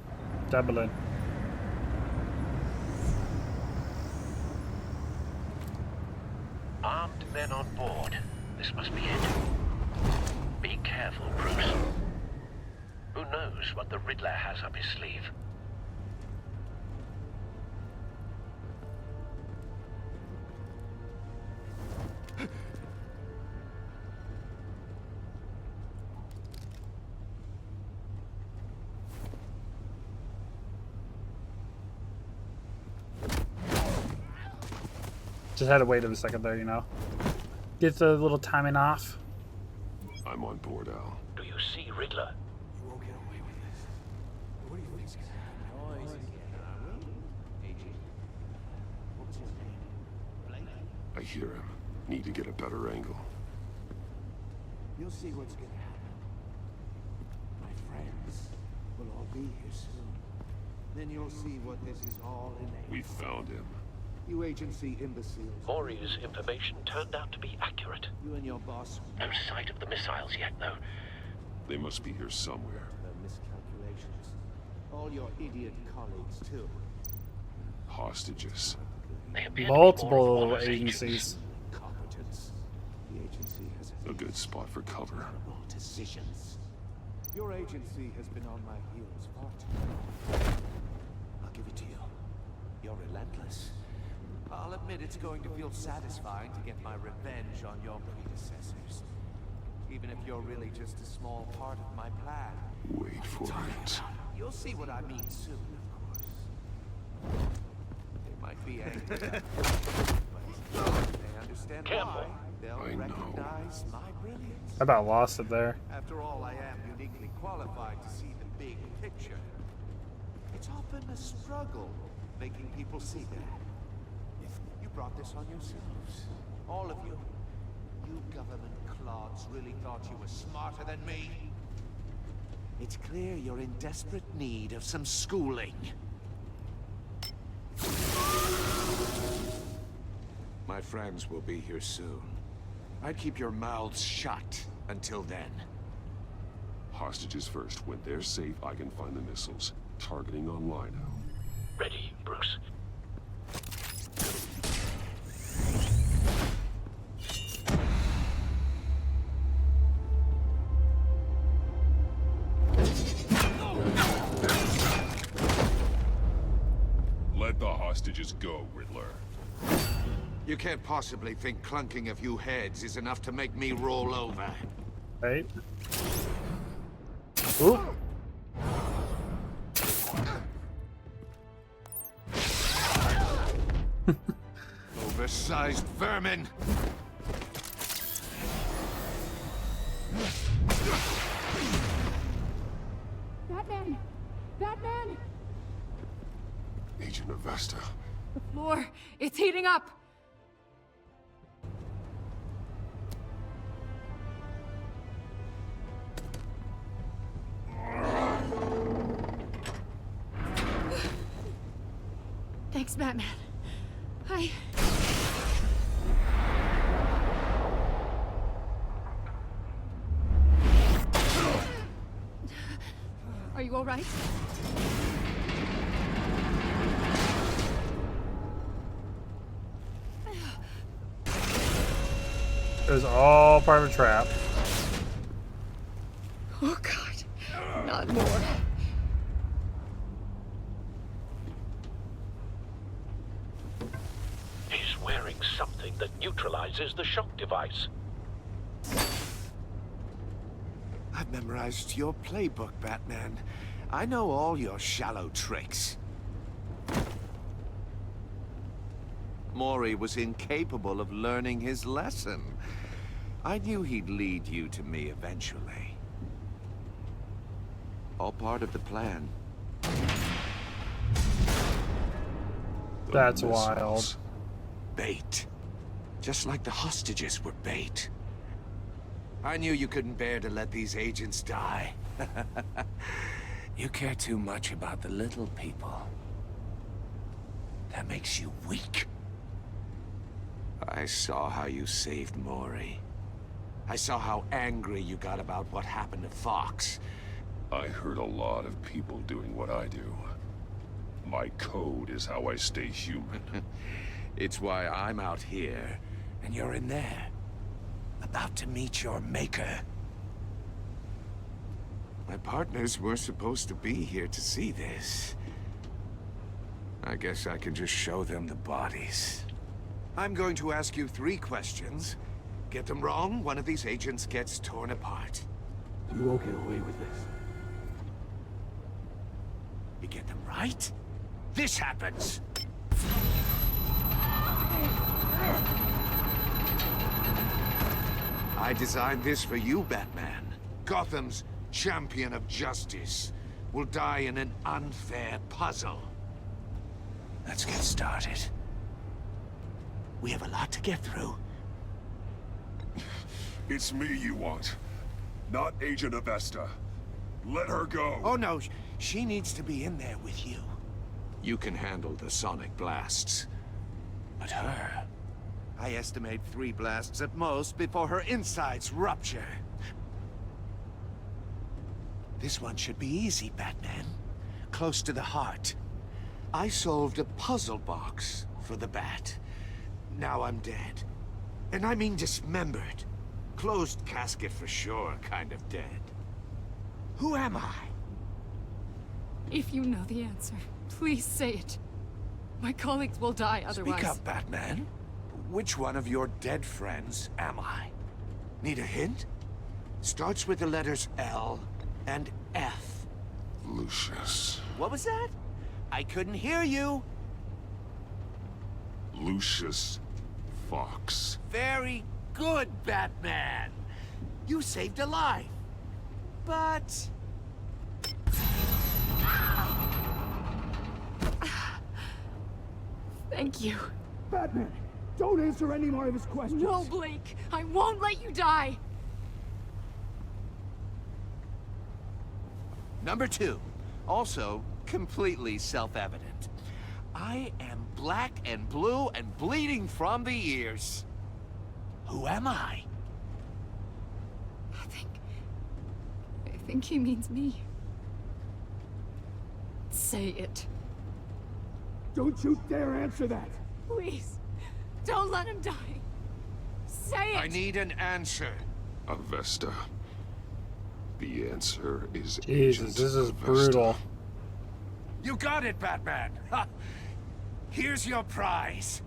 Armed men on board. This must be it. Be careful, Bruce. Who knows what the Riddler has up his sleeve? Just had to wait a second there, you know. Get the little timing off. I'm on board, Al. Do you see Riddler? You won't get away with this. What do you think's gonna happen? Noise again. What was his name? Blake? I hear him. Need to get a better angle. You'll see what's gonna happen. My friends will all be here soon. Then you'll see what this is all in. We found him. You agency imbeciles. Maury's information turned out to be accurate. You and your boss. No sight of the missiles yet, though. They must be here somewhere. The miscalculations. All your idiot colleagues, too. Hostages. They appear Multiple to be more of agencies. Competence. The agency has A good spot for cover. terrible decisions. Your agency has been on my heels far too long. I'll give it to you. You're relentless. I'll admit it's going to feel satisfying to get my revenge on your predecessors. Even if you're really just a small part of my plan. Wait for it. You'll see what I mean soon, of course. They might be angry, but they understand why. They'll recognize my brilliance. I about lost it there. After all, I am uniquely qualified to see the big picture. It's often a struggle making people see that. You brought this on yourselves. All of you. You government clods really thought you were smarter than me. It's clear you're in desperate need of some schooling. My friends will be here soon. I'd keep your mouths shut until then. Hostages first. When they're safe, I can find the missiles. Targeting online now. Ready, Bruce. Let the hostages go, Riddler. You can't possibly think clunking a few heads is enough to make me roll over. Right. Ooh. Oversized vermin! Batman! Batman! Agent Avesta. The floor, it's heating up! Thanks, Batman. Are you all right? It was all part of a trap. Oh, God. Not more. He's wearing something that neutralizes the shock device. I've memorized your playbook, Batman. I know all your shallow tricks. Maury was incapable of learning his lesson. I knew he'd lead you to me eventually. All part of the plan. That's wild. Bait. Just like the hostages were bait. I knew you couldn't bear to let these agents die. You care too much about the little people. That makes you weak. I saw how you saved Maury. I saw how angry you got about what happened to Fox. I heard a lot of people doing what I do. My code is how I stay human. It's why I'm out here, and you're in there. About to meet your maker. My partners were supposed to be here to see this. I guess I can just show them the bodies. I'm going to ask you 3 questions. Get them wrong, one of these agents gets torn apart. You won't get away with this. You get them right, this happens. I designed this for you, Batman. Gotham's champion of justice will die in an unfair puzzle. Let's get started. We have a lot to get through. It's me you want, not Agent Avesta. Let her go. Oh no, she needs to be in there with you. You can handle the sonic blasts. But her... I estimate 3 blasts at most before her insides rupture. This one should be easy, Batman. Close to the heart. I solved a puzzle box for the Bat. Now I'm dead. And I mean dismembered. Closed casket for sure, kind of dead. Who am I? If you know the answer, please say it. My colleagues will die otherwise. Speak up, Batman. Which one of your dead friends am I? Need a hint? Starts with the letters L and F. Lucius. What was that? I couldn't hear you. Lucius Fox. Very good, Batman. You saved a life. But... Thank you. Batman, don't answer any more of his questions. No, Blake. I won't let you die. Number 2. Also, completely self-evident. I am black and blue and bleeding from the ears. Who am I? I think he means me. Say it. Don't you dare answer that! Please, don't let him die. Say it! I need an answer. Avesta. The answer is Jesus, this is brutal. You got it, Batman! Ha. Here's your prize.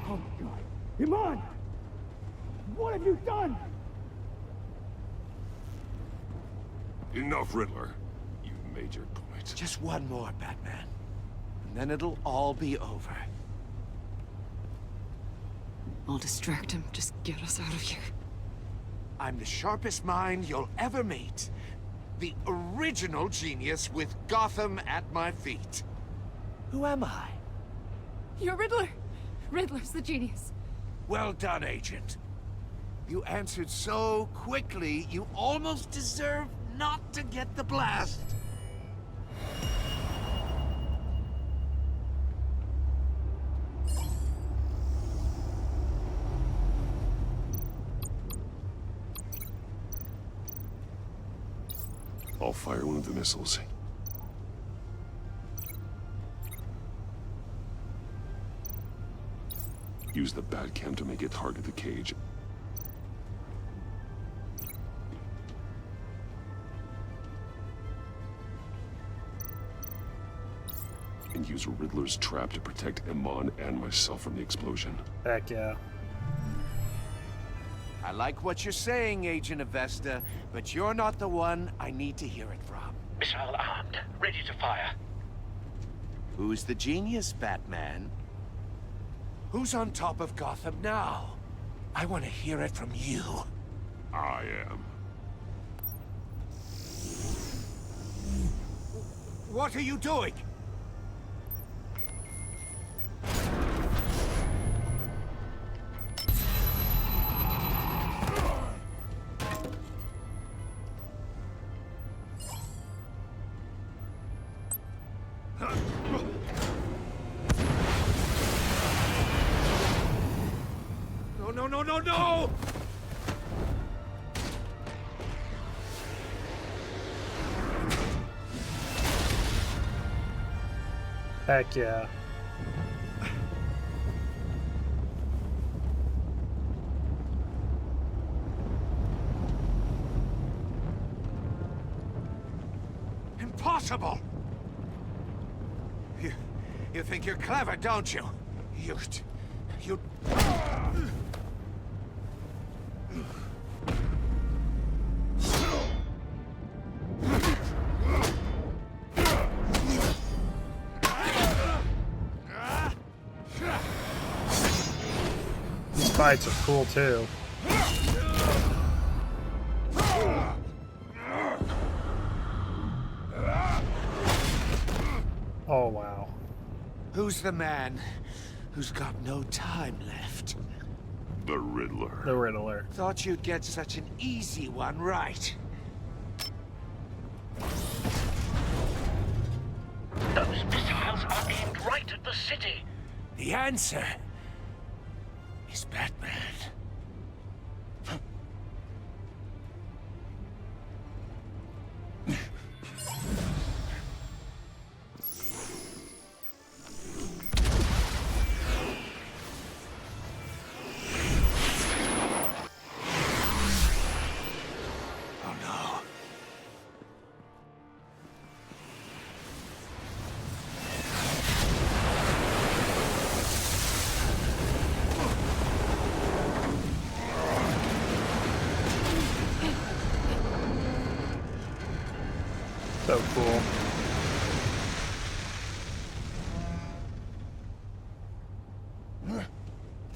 Oh my God! Iman! What have you done? Enough, Riddler. You've made your point. Just one more, Batman. And then it'll all be over. I'll distract him. Just get us out of here. I'm the sharpest mind you'll ever meet. The original genius with Gotham at my feet. Who am I? You're Riddler. Riddler's the genius. Well done, Agent. You answered so quickly, you almost deserve not to get the blast. I'll fire one of the missiles. Use the Batcam to make it target the cage. And use Riddler's trap to protect Iman and myself from the explosion. Heck yeah. I like what you're saying, Agent Avesta, but you're not the one I need to hear it from. Missile armed, ready to fire. Who's the genius, Batman? Who's on top of Gotham now? I want to hear it from you. I am. What are you doing? No! Heck yeah. Impossible! You think you're clever, don't you? You... fights are cool too. Oh wow. Who's the man who's got no time left? The Riddler. The Riddler. Thought you'd get such an easy one right. Those missiles are aimed right at the city. The answer is Batman. So cool.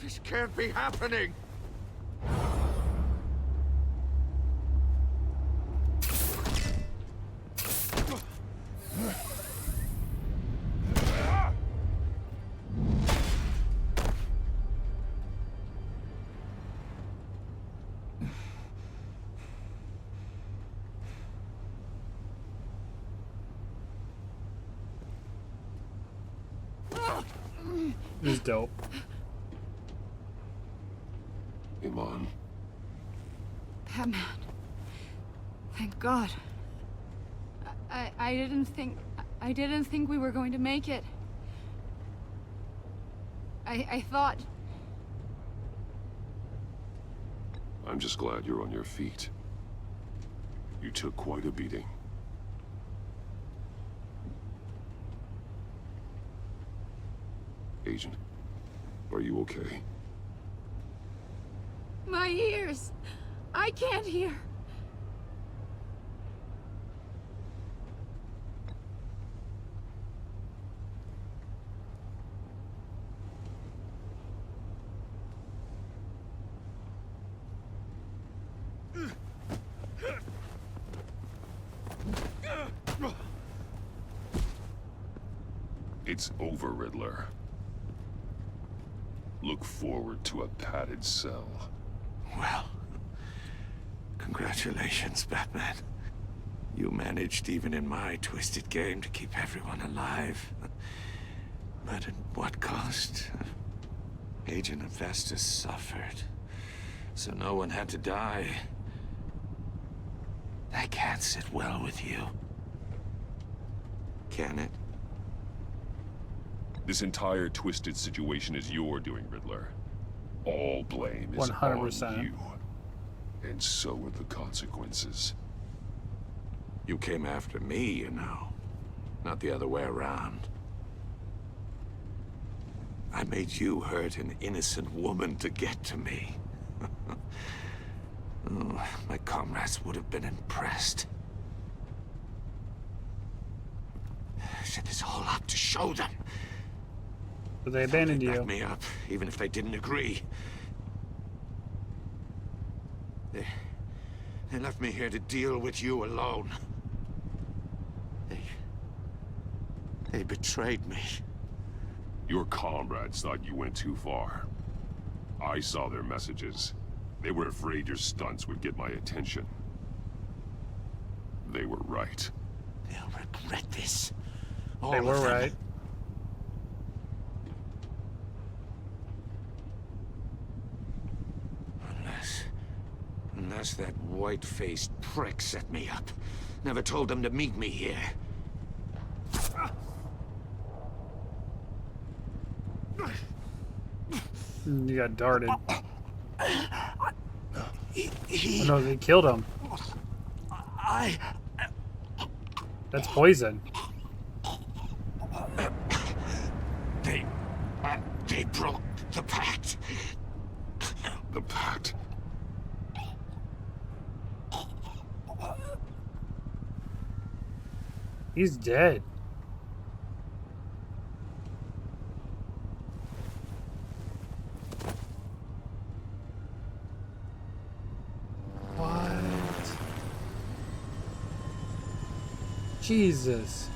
This can't be happening. He's dope. Iman. Batman. Thank God. I didn't think we were going to make it. I thought... I'm just glad you're on your feet. You took quite a beating. Agent, are you okay? My ears! I can't hear! It's over, Riddler. Look forward to a padded cell. Well, congratulations, Batman. You managed, even in my twisted game, to keep everyone alive. But at what cost? Agent Hephaestus suffered, so no one had to die. That can't sit well with you. Can it? This entire twisted situation is your doing, Riddler. All blame is 100%. on you. And so are the consequences. You came after me, you know. Not the other way around. I made you hurt an innocent woman to get to me. Oh, my comrades would have been impressed. I set this all up to show them. But they abandoned you. Back me up, even if they didn't agree. They left me here to deal with you alone. They betrayed me. Your comrades thought you went too far. I saw their messages. They were afraid your stunts would get my attention. They were right. They'll regret this. All They were of them. right. Unless that white-faced prick set me up. Never told them to meet me here. You got darted. Oh no, they killed him. That's poison. They broke the pact. The pact? He's dead. Jesus.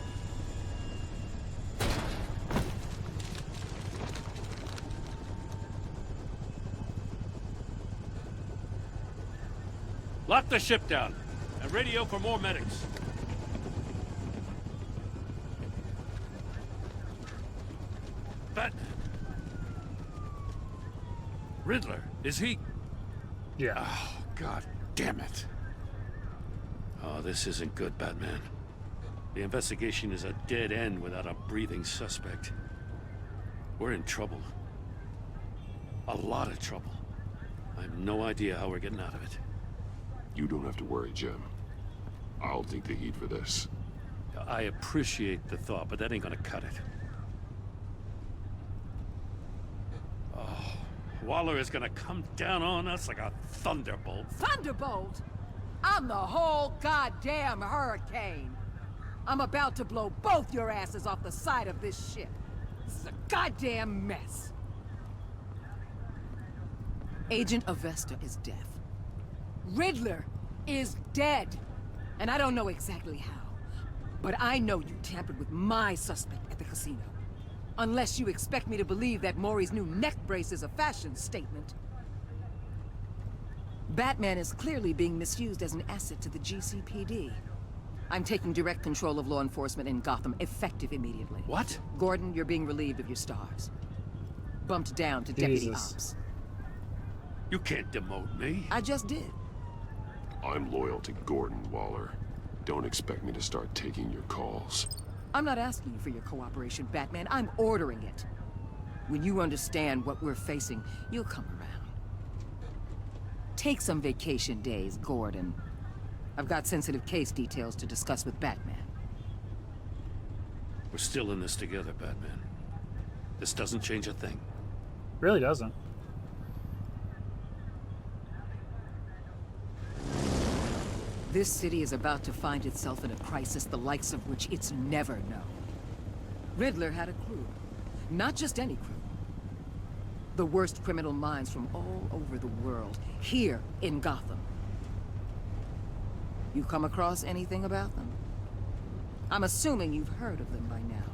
Lock the ship down and radio for more medics. But Riddler, is he? Yeah. Oh, God damn it. Oh, this isn't good, Batman. The investigation is a dead end without a breathing suspect. We're in trouble. A lot of trouble. I have no idea how we're getting out of it. You don't have to worry, Jim. I'll take the heat for this. I appreciate the thought, but that ain't gonna cut it. Oh, Waller is gonna come down on us like a thunderbolt. Thunderbolt? I'm the whole goddamn hurricane. I'm about to blow both your asses off the side of this ship. This is a goddamn mess. Agent Avesta is deaf. Riddler is dead. And I don't know exactly how. But I know you tampered with my suspect at the casino. Unless you expect me to believe that Maury's new neck brace is a fashion statement. Batman is clearly being misused as an asset to the GCPD. I'm taking direct control of law enforcement in Gotham, effective immediately. What? Gordon, you're being relieved of your stars. Bumped down to deputy ops. You can't demote me. I just did. I'm loyal to Gordon, Waller. Don't expect me to start taking your calls. I'm not asking you for your cooperation, Batman. I'm ordering it. When you understand what we're facing, you'll come around. Take some vacation days, Gordon. I've got sensitive case details to discuss with Batman. We're still in this together, Batman. This doesn't change a thing. Really doesn't. This city is about to find itself in a crisis the likes of which it's never known. Riddler had a crew. Not just any crew. The worst criminal minds from all over the world, here in Gotham. You come across anything about them? I'm assuming you've heard of them by now.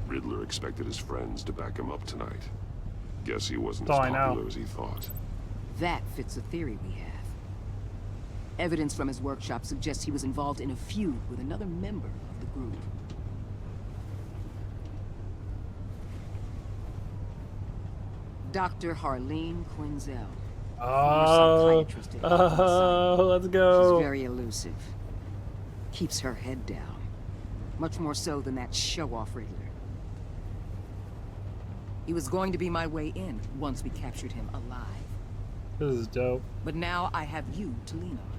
Riddler expected his friends to back him up tonight. Guess he wasn't Oh, as I know. popular as he thought. That fits a theory we have. Evidence from his workshop suggests he was involved in a feud with another member of the group. Dr. Harleen Quinzel. Let's go. She's very elusive. Keeps her head down. Much more so than that show-off Riddler. He was going to be my way in once we captured him alive. This is dope. But now I have you to lean on.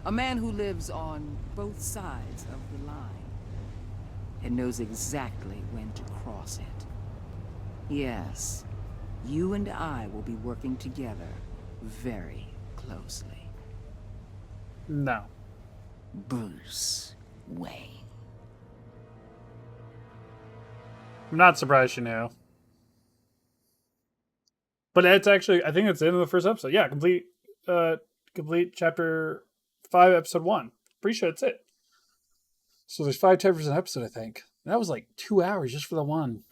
A man who lives on both sides of the line. And knows exactly when to cross it. Yes, you and I will be working together very closely. No. Bruce Wayne. I'm not surprised you knew. But it's actually, I think it's the end of the first episode. Yeah, complete chapter 5, episode 1. Pretty sure that's it. So there's 5 chapters an episode, I think. And that was like 2 hours just for the one.